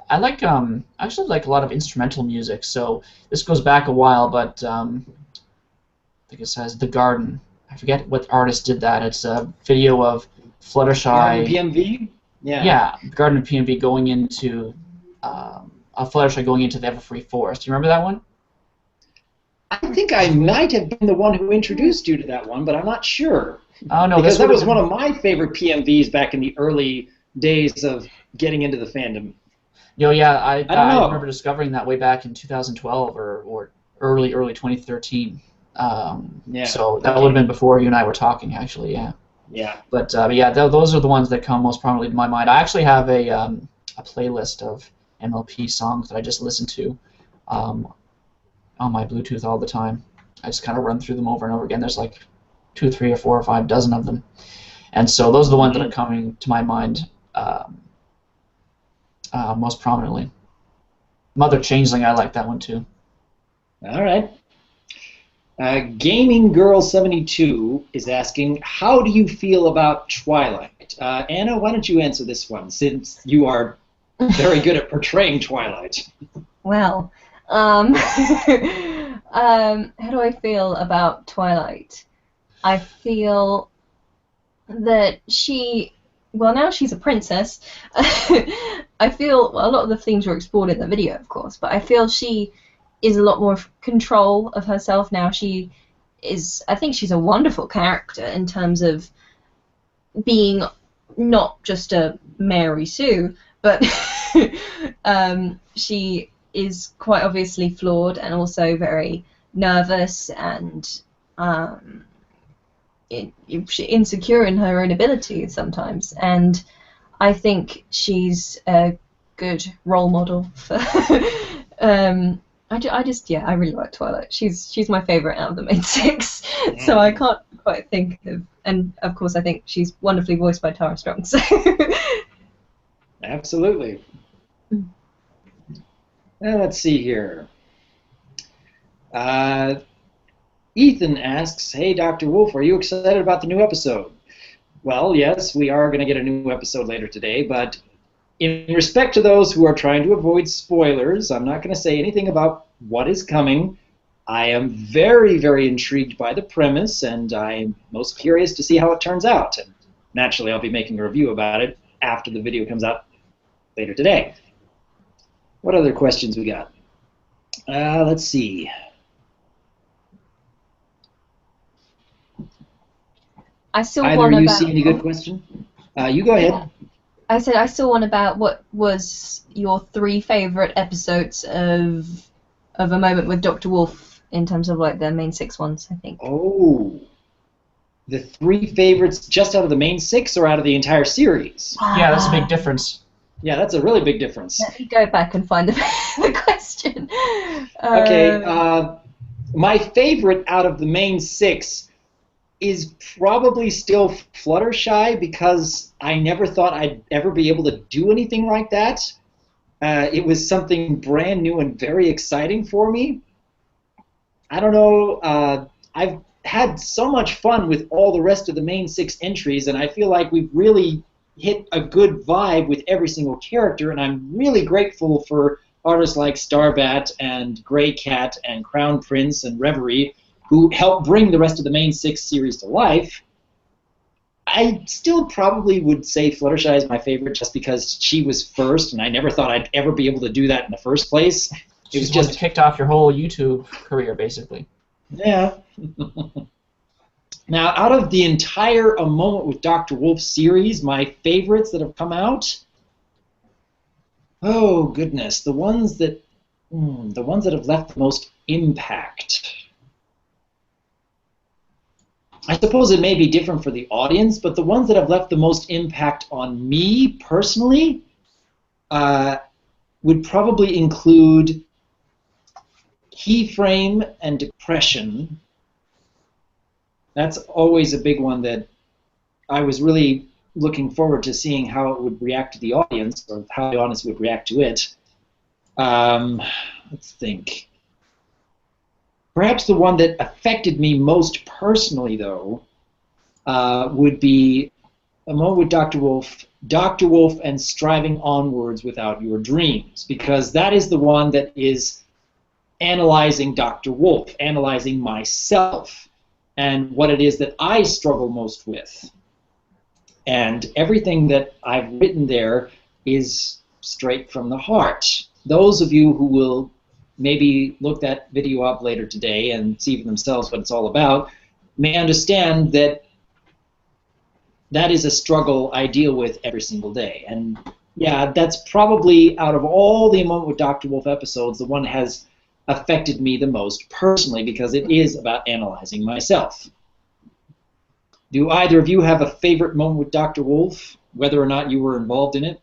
I like I actually like a lot of instrumental music. So this goes back a while, but I think it says The Garden. I forget what artist did that. It's a video of Fluttershy. Garden PMV? Yeah. Yeah, Garden of PMV going into Fluttershy going into the Everfree Forest. Do you remember that one? I think I might have been the one who introduced you to that one, but I'm not sure. Oh no, because that was one of my favorite PMVs back in the early days of getting into the fandom. Yeah, I remember discovering that way back in 2012 or early 2013. Yeah. So that would have been before you and I were talking, actually. Yeah. Yeah. But yeah, those are the ones that come most prominently to my mind. I actually have a playlist of MLP songs that I just listen to on my Bluetooth all the time. I just kind of run through them over and over again. There's like 2, 3, or 4 or 5 dozen of them, and so those are the ones that are coming to my mind most prominently. Mother Changeling, I like that one too. All right. Gaming Girl 72 is asking, how do you feel about Twilight? Anna, why don't you answer this one, since you are very good at portraying Twilight? Well, how do I feel about Twilight? I feel that now she's a princess. I feel a lot of the themes were explored in the video, of course, but I feel she is a lot more control of herself now. I think she's a wonderful character in terms of being not just a Mary Sue, but she is quite obviously flawed and also very nervous and insecure in her own abilities sometimes, and I think she's a good role model for. I really like Twilight. She's my favourite out of the main six, so I can't quite think of. And of course, I think she's wonderfully voiced by Tara Strong. So. Absolutely. Let's see here. Ethan asks, "Hey, Dr. Wolf, are you excited about the new episode?" Well, yes, we are going to get a new episode later today, but in respect to those who are trying to avoid spoilers, I'm not going to say anything about what is coming. I am very, very intrigued by the premise, and I'm most curious to see how it turns out. And naturally, I'll be making a review about it after the video comes out later today. What other questions we got? Let's see. I still Either want of you about. See any good question? You go ahead. I said I still want about what was your 3 favorite episodes of A Moment with Dr. Wolf in terms of like the main 6 ones, I think. Oh, the 3 favorites just out of the main 6 or out of the entire series? Yeah, that's a big difference. Yeah, that's a really big difference. Let me go back and find the question. Okay, my favorite out of the main 6 is probably still Fluttershy, because I never thought I'd ever be able to do anything like that. It was something brand new and very exciting for me. I don't know, I've had so much fun with all the rest of the main 6 entries, and I feel like we've really hit a good vibe with every single character, and I'm really grateful for artists like Starbat and Grey Cat and Crown Prince and Reverie, who helped bring the rest of the main 6 series to life. I still probably would say Fluttershy is my favorite just because she was first, and I never thought I'd ever be able to do that in the first place. It was just kicked off your whole YouTube career, basically. Yeah. Now, out of the entire A Moment with Dr. Wolf series, my favorites that have come out, oh goodness, the ones that have left the most impact. I suppose it may be different for the audience, but the ones that have left the most impact on me personally would probably include Keyframe and Depression. That's always a big one that I was really looking forward to seeing how it would react to the audience, or how the audience would react to it. Let's think. Perhaps the one that affected me most personally, though, would be A Moment with Dr. Wolf and Striving Onwards Without Your Dreams, because that is the one that is analyzing Dr. Wolf, analyzing myself, and what it is that I struggle most with. And everything that I've written there is straight from the heart. Those of you who will maybe look that video up later today and see for themselves what it's all about may understand that that is a struggle I deal with every single day. And yeah, that's probably, out of all the A Moment with Dr. Wolf episodes, the one that has affected me the most personally, because it is about analyzing myself. Do either of you have a favorite moment with Dr. Wolf, whether or not you were involved in it?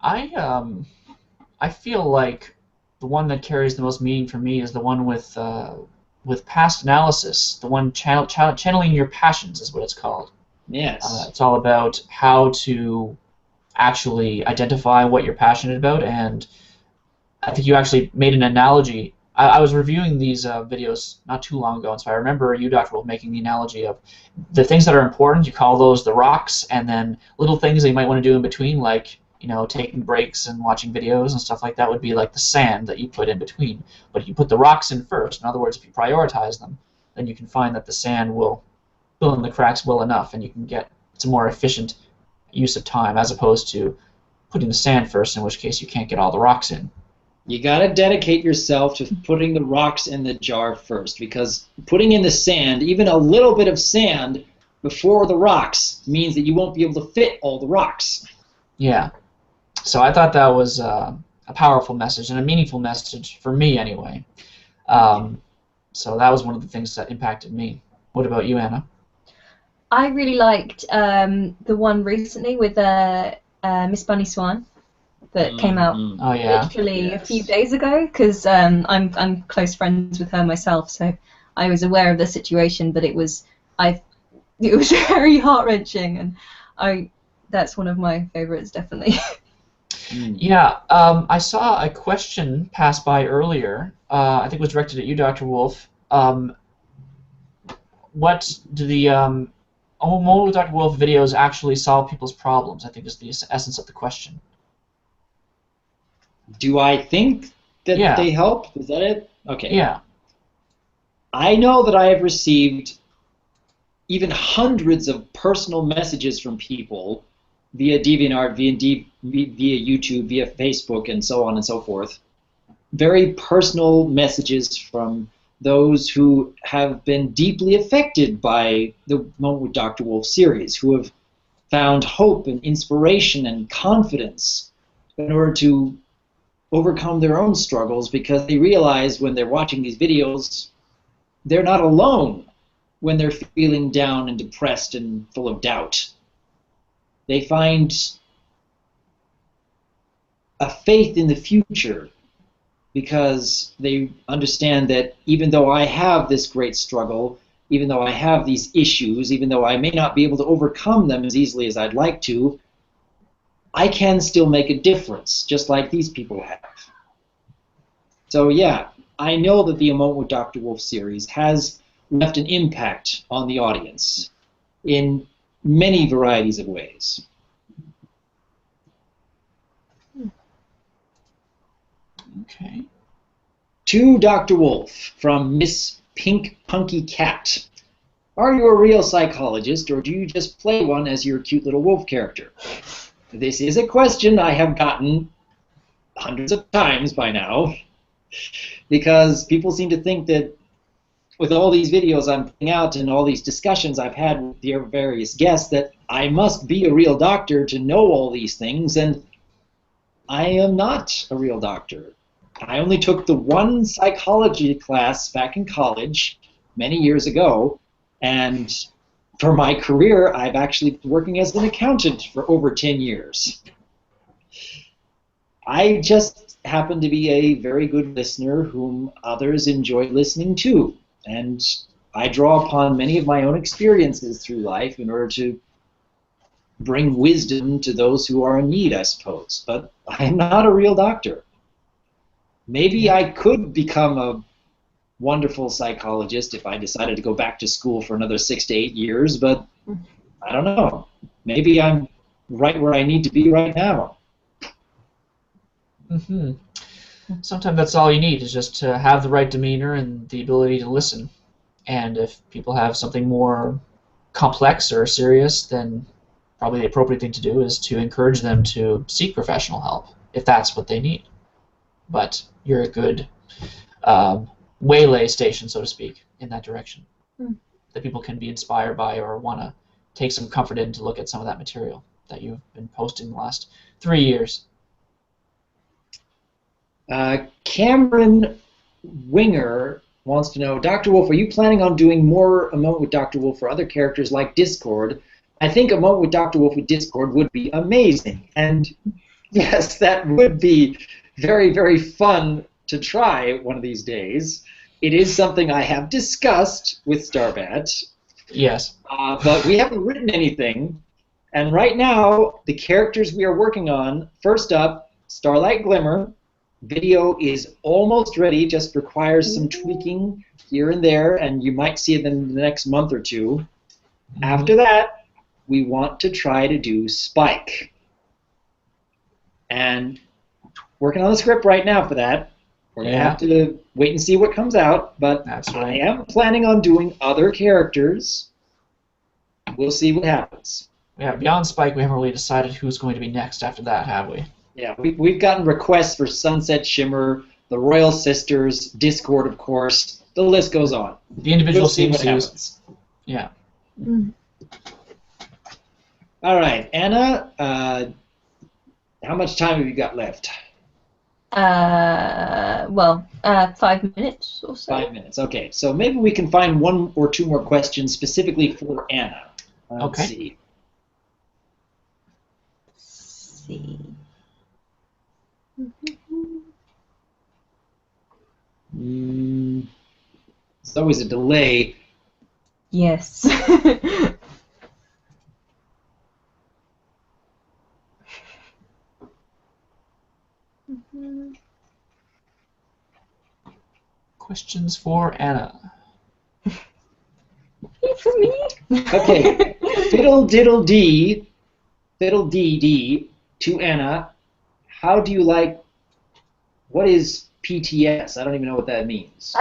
I feel like the one that carries the most meaning for me is the one with past analysis, the one channeling your passions is what it's called. Yes. It's all about how to actually identify what you're passionate about, and I think you actually made an analogy. I was reviewing these videos not too long ago, and so I remember you, Dr. Wolf, making the analogy of the things that are important, you call those the rocks, and then little things that you might want to do in between, like, you know, taking breaks and watching videos and stuff like that would be like the sand that you put in between. But you put the rocks in first. In other words, if you prioritize them, then you can find that the sand will fill in the cracks well enough, and you can get, it's a more efficient use of time, as opposed to putting the sand first, in which case you can't get all the rocks in. You got to dedicate yourself to putting the rocks in the jar first, because putting in the sand, even a little bit of sand before the rocks, means that you won't be able to fit all the rocks. Yeah. So I thought that was a powerful message, and a meaningful message for me anyway. So that was one of the things that impacted me. What about you, Anna? I really liked the one recently with Miss Bunny Swan that came out literally a few days ago, because I'm close friends with her myself, so I was aware of the situation, but it was very heart-wrenching, and that's one of my favorites, definitely. Yeah, I saw a question pass by earlier. I think it was directed at you, DRWolf. What do the Mobile DRWolf videos actually solve people's problems? I think is the essence of the question. Do I think that they help? Is that it? Okay. Yeah. I know that I have received even hundreds of personal messages from people via DeviantArt, via YouTube, via Facebook, and so on and so forth. Very personal messages from those who have been deeply affected by the Moment with DRWolf series, who have found hope and inspiration and confidence in order to overcome their own struggles, because they realize when they're watching these videos, they're not alone when they're feeling down and depressed and full of doubt. They find a faith in the future because they understand that even though I have this great struggle, even though I have these issues, even though I may not be able to overcome them as easily as I'd like to, I can still make a difference, just like these people have. So yeah, I know that the A Moment with DRWolf series has left an impact on the audience in many varieties of ways. Okay. To DRWolf from Miss Pink Punky Cat. Are you a real psychologist, or do you just play one as your cute little wolf character? This is a question I have gotten hundreds of times by now, because people seem to think that with all these videos I'm putting out and all these discussions I've had with the various guests, that I must be a real doctor to know all these things, and I am not a real doctor. I only took the one psychology class back in college many years ago, and for my career, I've actually been working as an accountant for over 10 years. I just happen to be a very good listener whom others enjoy listening to, and I draw upon many of my own experiences through life in order to bring wisdom to those who are in need, I suppose. But I am not a real doctor. Maybe I could become a wonderful psychologist if I decided to go back to school for another 6 to 8 years, but I don't know. Maybe I'm right where I need to be right now. Mm-hmm. Sometimes that's all you need, is just to have the right demeanor and the ability to listen. And if people have something more complex or serious, then probably the appropriate thing to do is to encourage them to seek professional help, if that's what they need. But you're a good waylay station, so to speak, in that direction, that people can be inspired by or want to take some comfort in to look at some of that material that you've been posting the last 3 years. Cameron Winger wants to know, DRWolf, are you planning on doing more A Moment with DRWolf for other characters like Discord? I think A Moment with DRWolf with Discord would be amazing. And yes, that would be very, very fun to try one of these days. It is something I have discussed with Starbat. Yes. But we haven't written anything. And right now, the characters we are working on, first up, Starlight Glimmer. Video is almost ready, just requires some tweaking here and there, and you might see it in the next month or two. After that, we want to try to do Spike. And working on the script right now for that. We're going to have to wait and see what comes out, but that's right. I am planning on doing other characters. We'll see what happens. Yeah, beyond Spike, we haven't really decided who's going to be next after that, have we? Yeah, we've gotten requests for Sunset Shimmer, the Royal Sisters, Discord, of course. The list goes on. The individual CMCs. Yeah. All right, Anna, how much time have you got left? Well, 5 minutes or so. 5 minutes. Okay, so maybe we can find 1 or 2 more questions specifically for Anna. Let's see. It's always a delay. Yes. Questions for Anna. For me? Okay. Fiddle dee dee to Anna. How do you like? What is PTS? I don't even know what that means.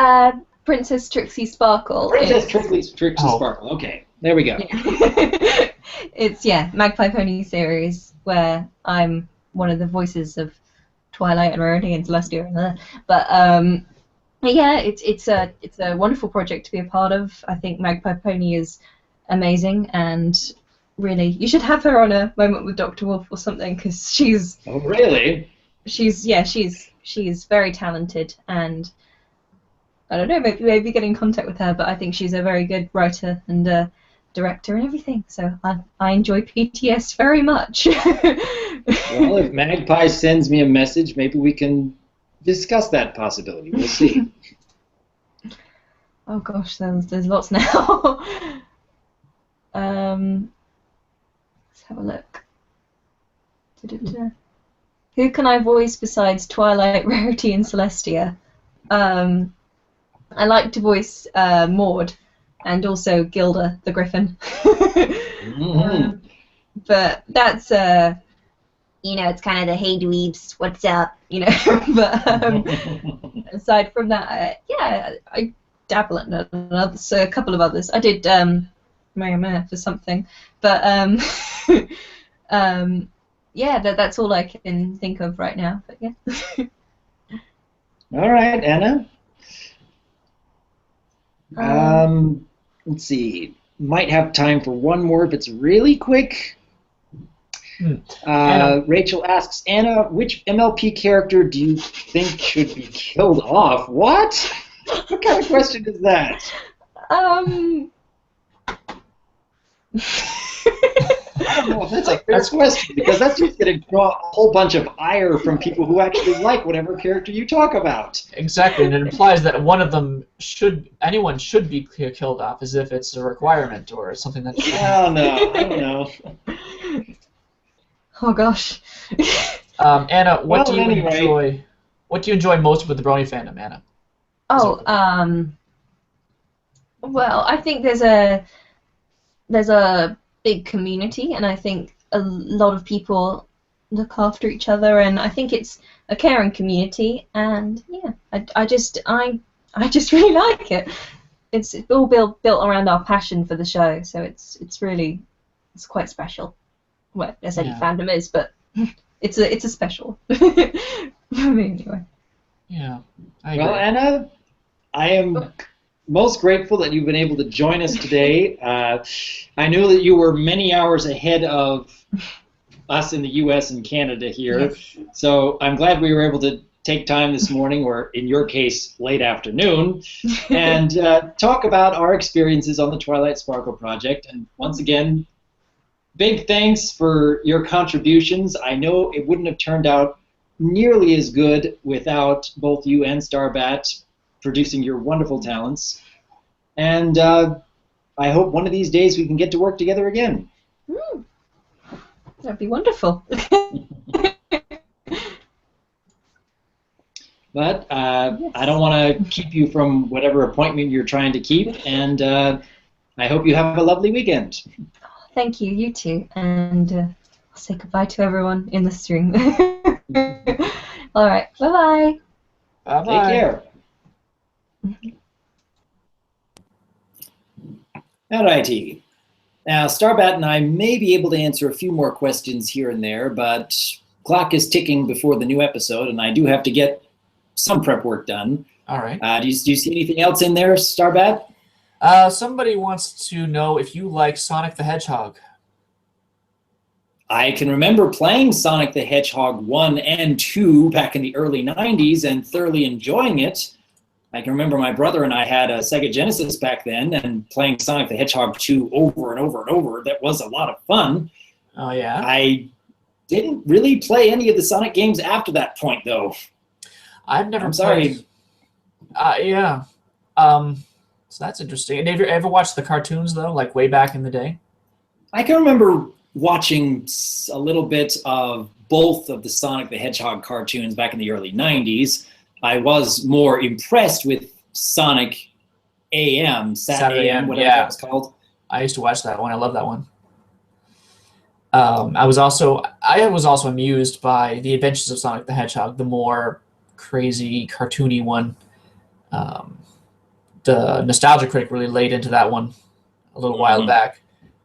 Princess Trixie Sparkle. Princess Trixie Sparkle. Okay, there we go. Yeah. It's Magpie Pony series where I'm one of the voices of Twilight and Rarity and Celestia, but yeah, it's a wonderful project to be a part of. I think Magpie Pony is amazing, and really, you should have her on a Moment with DRWolf or something, because she's. Oh really? She's very talented, and I don't know, maybe get in contact with her, but I think she's a very good writer and director and everything, so I enjoy PTS very much. Well, if Magpie sends me a message, maybe we can discuss that possibility. We'll see. Oh gosh, there's lots now. Let's have a look. Who can I voice besides Twilight, Rarity, and Celestia? I like to voice Maud and also Gilda the Griffin. But that's it's kind of the hey dweebs, what's up, But aside from that, I dabble in a couple of others. I did Maya for something, but that's all I can think of right now. But yeah. All right, Anna. Let's see. Might have time for one more if it's really quick. Rachel asks, Anna, which MLP character do you think should be killed off? What? What kind of question is that? I don't know if that's a fair question, because that's just going to draw a whole bunch of ire from people who actually like whatever character you talk about. Exactly, and it implies that one of them anyone should be killed off, as if it's a requirement or something that. Oh no, I don't know. Oh gosh. Anna, what do you enjoy? What do you enjoy most with the Brony fandom, Anna? Well, I think there's a big community, and I think a lot of people look after each other, and I think it's a caring community, and yeah, I just really like it. It's all built around our passion for the show, so it's quite special. Well, as any fandom is, but it's a special for me anyway. Yeah, I agree. Well, Anna, I am most grateful that you've been able to join us today. I knew that you were many hours ahead of us in the U.S. and Canada here, yes. So I'm glad we were able to take time this morning, or in your case, late afternoon, and talk about our experiences on the Twilight Sparkle project. And once again, big thanks for your contributions. I know it wouldn't have turned out nearly as good without both you and Starbat producing your wonderful talents. And I hope one of these days we can get to work together again. That'd be wonderful. But yes. I don't want to keep you from whatever appointment you're trying to keep, and I hope you have a lovely weekend. Thank you, you too, and I'll say goodbye to everyone in the stream. All right, bye-bye. Take care. Alrighty. Now, Starbat and I may be able to answer a few more questions here and there, but clock is ticking before the new episode, and I do have to get some prep work done. All right. Do you see anything else in there, Starbat? Somebody wants to know if you like Sonic the Hedgehog. I can remember playing Sonic the Hedgehog 1 and 2 back in the early 90s and thoroughly enjoying it. I can remember my brother and I had a Sega Genesis back then and playing Sonic the Hedgehog 2 over and over and over. That was a lot of fun. Oh, yeah? I didn't really play any of the Sonic games after that point, though. I've never I'm sorry. Yeah. So that's interesting. And have you ever watched the cartoons, though, like way back in the day? I can remember watching a little bit of both of the Sonic the Hedgehog cartoons back in the early 90s. I was more impressed with Sonic AM, Saturday AM, whatever that was called. I used to watch that one. I love that one. I was also amused by the Adventures of Sonic the Hedgehog, the more crazy, cartoony one. The Nostalgia Critic really laid into that one a little while back.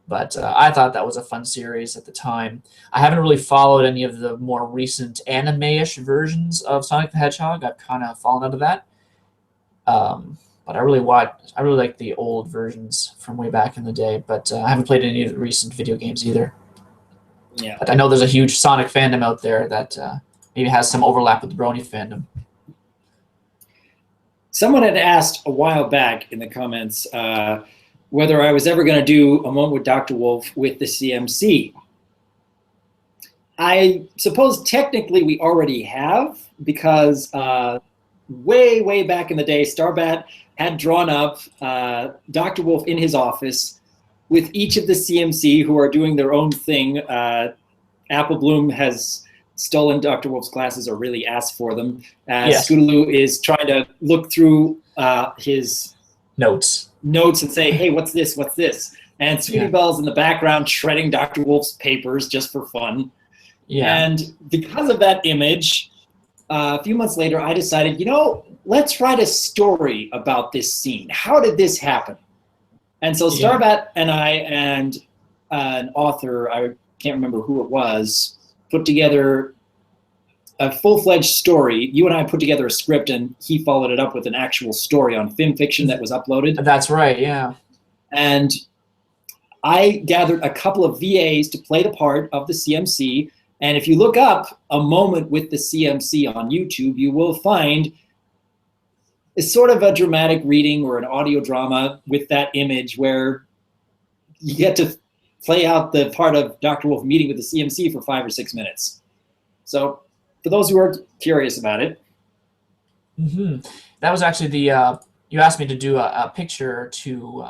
But I thought that was a fun series at the time. I haven't really followed any of the more recent anime-ish versions of Sonic the Hedgehog. I've kind of fallen out of that. But I really like the old versions from way back in the day. But I haven't played any of the recent video games either. Yeah. But I know there's a huge Sonic fandom out there that maybe has some overlap with the Brony fandom. Someone had asked a while back in the comments whether I was ever going to do a moment with DRWolf with the CMC. I suppose technically we already have, because way back in the day, Starbat had drawn up DRWolf in his office with each of the CMC who are doing their own thing. Applebloom has stolen DRWolf's glasses, or really asked for them. Yes. Scootaloo is trying to look through his notes and say, hey, what's this? What's this? And Sweetie Belle's in the background shredding DRWolf's papers just for fun. Yeah. And because of that image, a few months later, I decided, let's write a story about this scene. How did this happen? And so Starbat and I and an author, I can't remember who it was, put together a full-fledged story. You and I put together a script, and he followed it up with an actual story on FimFiction that was uploaded. That's right, yeah. And I gathered a couple of VAs to play the part of the CMC, and if you look up a moment with the CMC on YouTube, you will find it's sort of a dramatic reading or an audio drama with that image where you get to play out the part of DRWolf meeting with the CMC for 5 or 6 minutes. So for those who are curious about it. That was actually the, you asked me to do a picture to,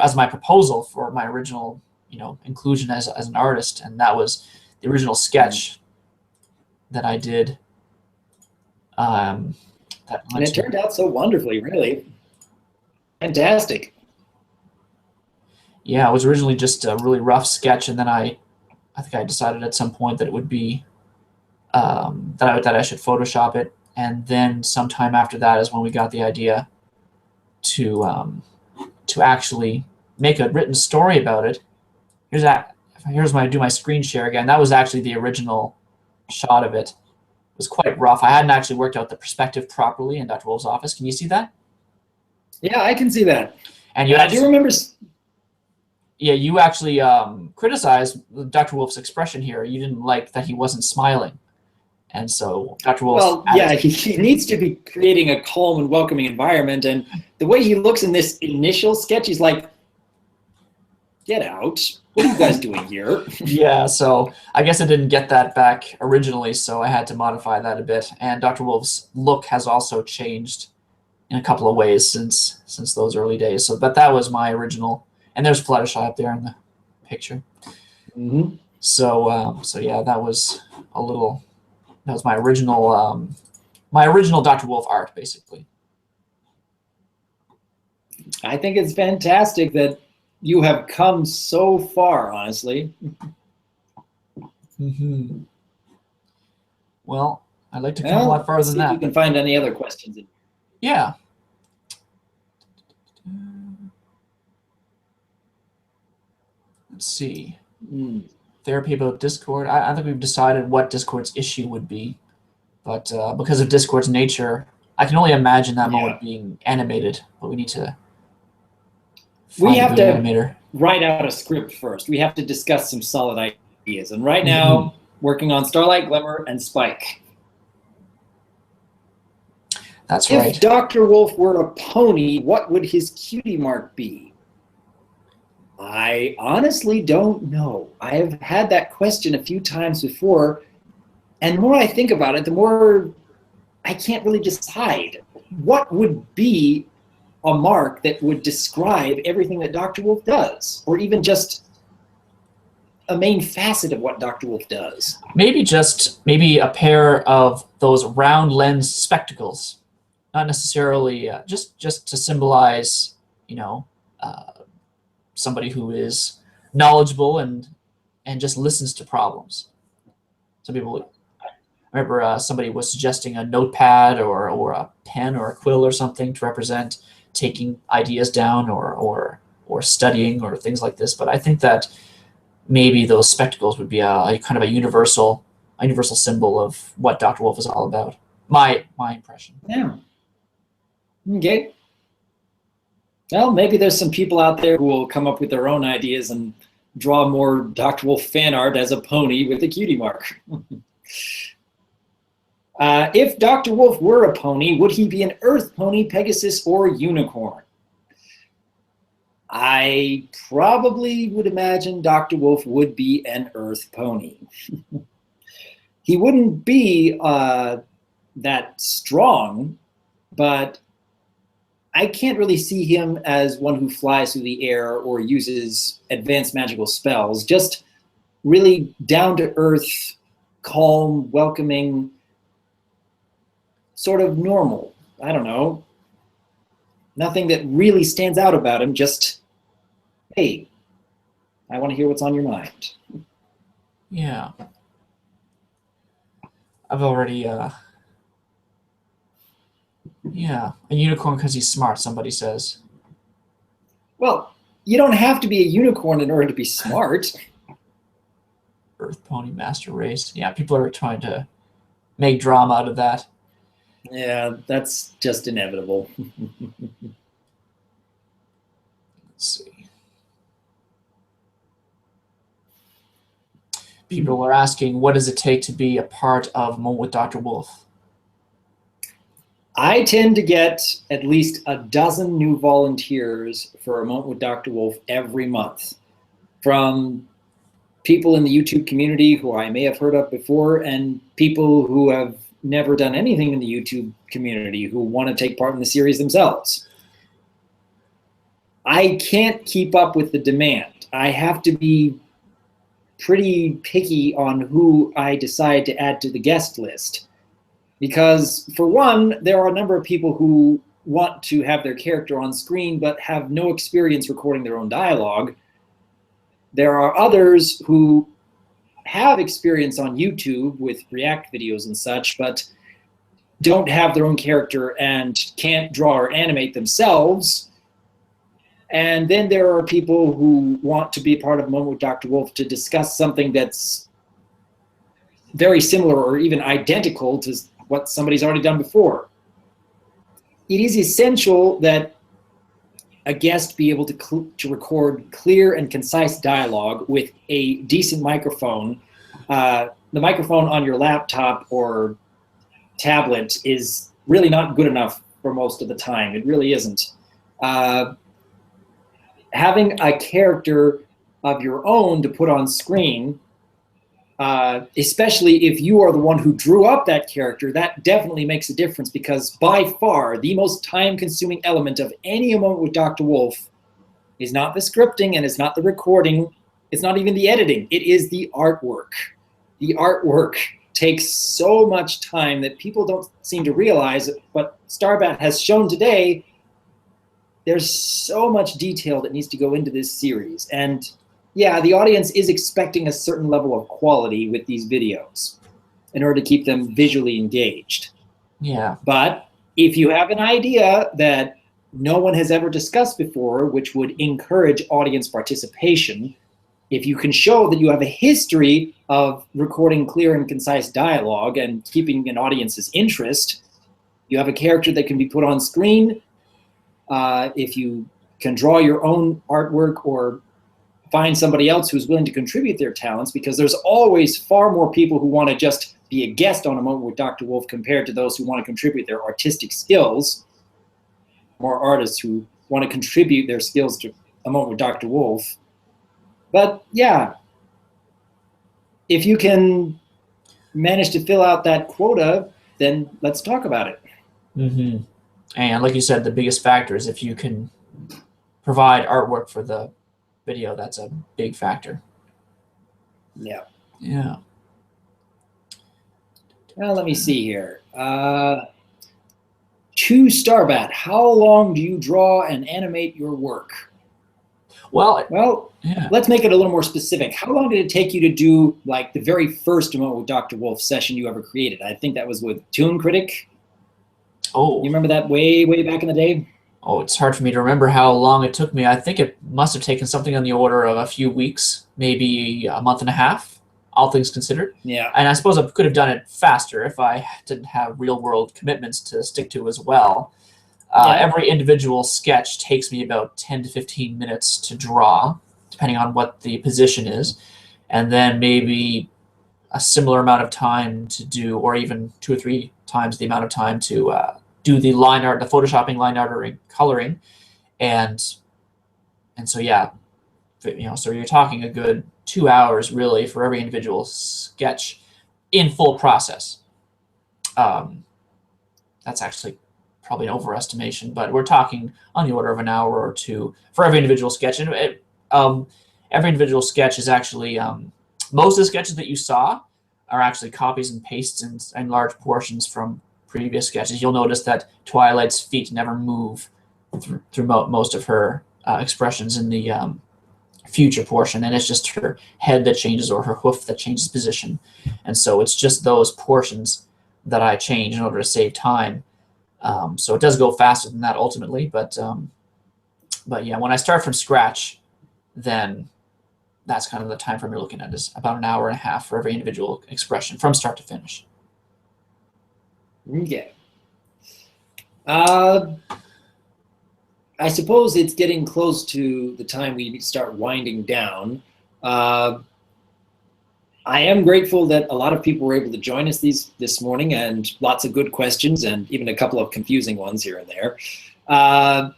as my proposal for my original, inclusion as an artist, and that was the original sketch that I did. And it turned out so wonderfully, really. Fantastic. Yeah, it was originally just a really rough sketch, and then I think I decided at some point that it would be that I should Photoshop it, and then sometime after that is when we got the idea to actually make a written story about it. Here's my screen share again. That was actually the original shot of it. It was quite rough. I hadn't actually worked out the perspective properly in DRWolf's office. Can you see that? Yeah, I can see that. And I do remember. Yeah, you actually criticized DRWolf's expression here. You didn't like that he wasn't smiling. And so DRWolf... Well, yeah, he needs to be creating a calm and welcoming environment. And the way he looks in this initial sketch, he's like, get out. What are you guys doing here? Yeah, so I guess I didn't get that back originally, so I had to modify that a bit. And DRWolf's look has also changed in a couple of ways since those early days. So, but that was my original... And there's Fluttershy up there in the picture. So yeah, that was my original DRWolf art, basically. I think it's fantastic that you have come so far, honestly. Well, I'd like to come a lot farther than that. See if you can find any other questions. Yeah. Let's see. Therapy about Discord. I think we've decided what Discord's issue would be, but because of Discord's nature, I can only imagine that moment being animated. But we need to. We have to write out a script first. We have to discuss some solid ideas. And right now, working on Starlight, Glimmer, and Spike. That's right. If DRWolf were a pony, what would his cutie mark be? I honestly don't know. I have had that question a few times before, and the more I think about it, the more I can't really decide. What would be a mark that would describe everything that DRWolf does, or even just a main facet of what DRWolf does? Maybe a pair of those round lens spectacles, not necessarily just to symbolize, somebody who is knowledgeable and just listens to problems. Some people, I remember somebody was suggesting a notepad or a pen or a quill or something to represent taking ideas down or studying or things like this. But I think that maybe those spectacles would be a kind of a universal symbol of what DRWolf is all about. My impression. Yeah. Okay. Well, maybe there's some people out there who will come up with their own ideas and draw more DRWolf fan art as a pony with a cutie mark. If DRWolf were a pony, would he be an Earth pony, Pegasus, or unicorn? I probably would imagine DRWolf would be an Earth pony. He wouldn't be that strong, but I can't really see him as one who flies through the air or uses advanced magical spells. Just really down-to-earth, calm, welcoming, sort of normal. I don't know. Nothing that really stands out about him, just, hey, I want to hear what's on your mind. Yeah. I've already... Yeah, a unicorn because he's smart, somebody says. Well, you don't have to be a unicorn in order to be smart. Earth Pony Master Race. Yeah, people are trying to make drama out of that. Yeah, that's just inevitable. Let's see. People are asking, what does it take to be a part of Moment with DRWolf? I tend to get at least a dozen new volunteers for a Moment with DRWolf every month, from people in the YouTube community who I may have heard of before, and people who have never done anything in the YouTube community who want to take part in the series themselves. I can't keep up with the demand. I have to be pretty picky on who I decide to add to the guest list. Because, for one, there are a number of people who want to have their character on screen but have no experience recording their own dialogue. There are others who have experience on YouTube with React videos and such, but don't have their own character and can't draw or animate themselves. And then there are people who want to be part of Moment with DRWolf to discuss something that's very similar or even identical to what somebody's already done before. It is essential that a guest be able to record clear and concise dialogue with a decent microphone. The microphone on your laptop or tablet is really not good enough for most of the time. It really isn't. Having a character of your own to put on screen, especially if you are the one who drew up that character, that definitely makes a difference, because by far the most time-consuming element of any Moment with DRWolf is not the scripting and it's not the recording, it's not even the editing, it is the artwork. The artwork takes so much time that people don't seem to realize, but Starbat has shown today there's so much detail that needs to go into this series. And yeah, the audience is expecting a certain level of quality with these videos in order to keep them visually engaged. Yeah. But if you have an idea that no one has ever discussed before, which would encourage audience participation, if you can show that you have a history of recording clear and concise dialogue and keeping an audience's interest, you have a character that can be put on screen, if you can draw your own artwork or find somebody else who's willing to contribute their talents, because there's always far more people who want to just be a guest on A Moment with Dr. Wolf compared to those who want to contribute their artistic skills. More artists who want to contribute their skills to A Moment with Dr. Wolf. But yeah, if you can manage to fill out that quota, then let's talk about it. Mm-hmm. And like you said, the biggest factor is if you can provide artwork for the video. That's a big factor. Yeah. Yeah. Well, let me see here. To Starbat, how long do you draw and animate your work? Well, yeah. Let's make it a little more specific. How long did it take you to do like the very first Moment with Dr. Wolf session you ever created? I think that was with Toon Critic. Oh. You remember that way back in the day? Oh, it's hard for me to remember how long it took me. I think it must have taken something on the order of a few weeks, maybe a month and a half, all things considered. Yeah. And I suppose I could have done it faster if I didn't have real-world commitments to stick to as well. Every individual sketch takes me about 10 to 15 minutes to draw, depending on what the position is, and then maybe a similar amount of time to do, or even 2 or 3 times the amount of time to do the line art, the photoshopping, line art, or coloring, and so yeah, so you're talking a good 2 hours really for every individual sketch in full process. That's actually probably an overestimation, but we're talking on the order of an hour or 2 for every individual sketch. And every individual sketch is actually, most of the sketches that you saw are actually copies and pastes in large portions from previous sketches. You'll notice that Twilight's feet never move through most of her expressions in the future portion, and it's just her head that changes or her hoof that changes position. And so it's just those portions that I change in order to save time. So it does go faster than that ultimately, but yeah, when I start from scratch, then that's kind of the time frame you're looking at, is about an hour and a half for every individual expression from start to finish. Okay. I suppose it's getting close to the time we start winding down. I am grateful that a lot of people were able to join us this morning, and lots of good questions, and even a couple of confusing ones here and there. I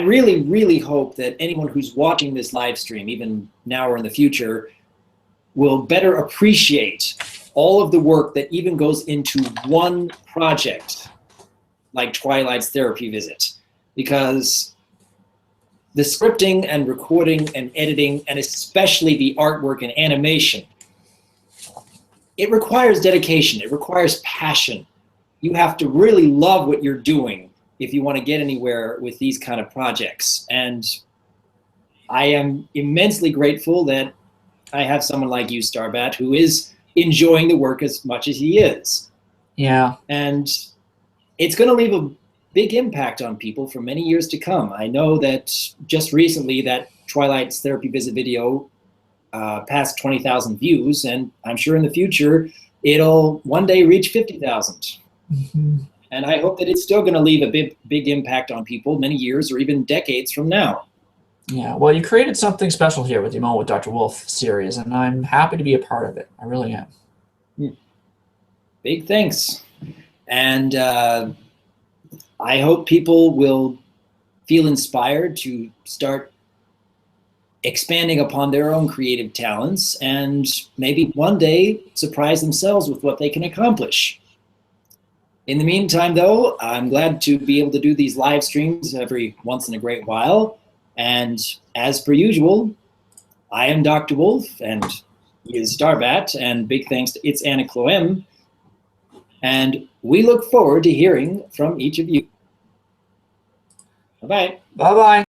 really, really hope that anyone who's watching this live stream, even now or in the future, will better appreciate all of the work that even goes into one project like Twilight's therapy visit, because the scripting and recording and editing, and especially the artwork and animation, it requires dedication, it requires passion. You have to really love what you're doing if you want to get anywhere with these kind of projects. And I am immensely grateful that I have someone like you, Starbat, who is enjoying the work as much as he is. Yeah. And it's going to leave a big impact on people for many years to come. I know that just recently that Twilight's therapy visit video passed 20,000 views, and I'm sure in the future it'll one day reach 50,000. Mm-hmm. And I hope that it's still going to leave a big impact on people many years or even decades from now. Yeah, well, you created something special here with the Moment with Dr. Wolf series, and I'm happy to be a part of it. I really am. Big thanks. And I hope people will feel inspired to start expanding upon their own creative talents, and maybe one day surprise themselves with what they can accomplish. In the meantime, though, I'm glad to be able to do these live streams every once in a great while. And as per usual, I am Dr. Wolf, and he is Starbat, and big thanks to Itsannachloem. And we look forward to hearing from each of you. Bye-bye. Bye-bye.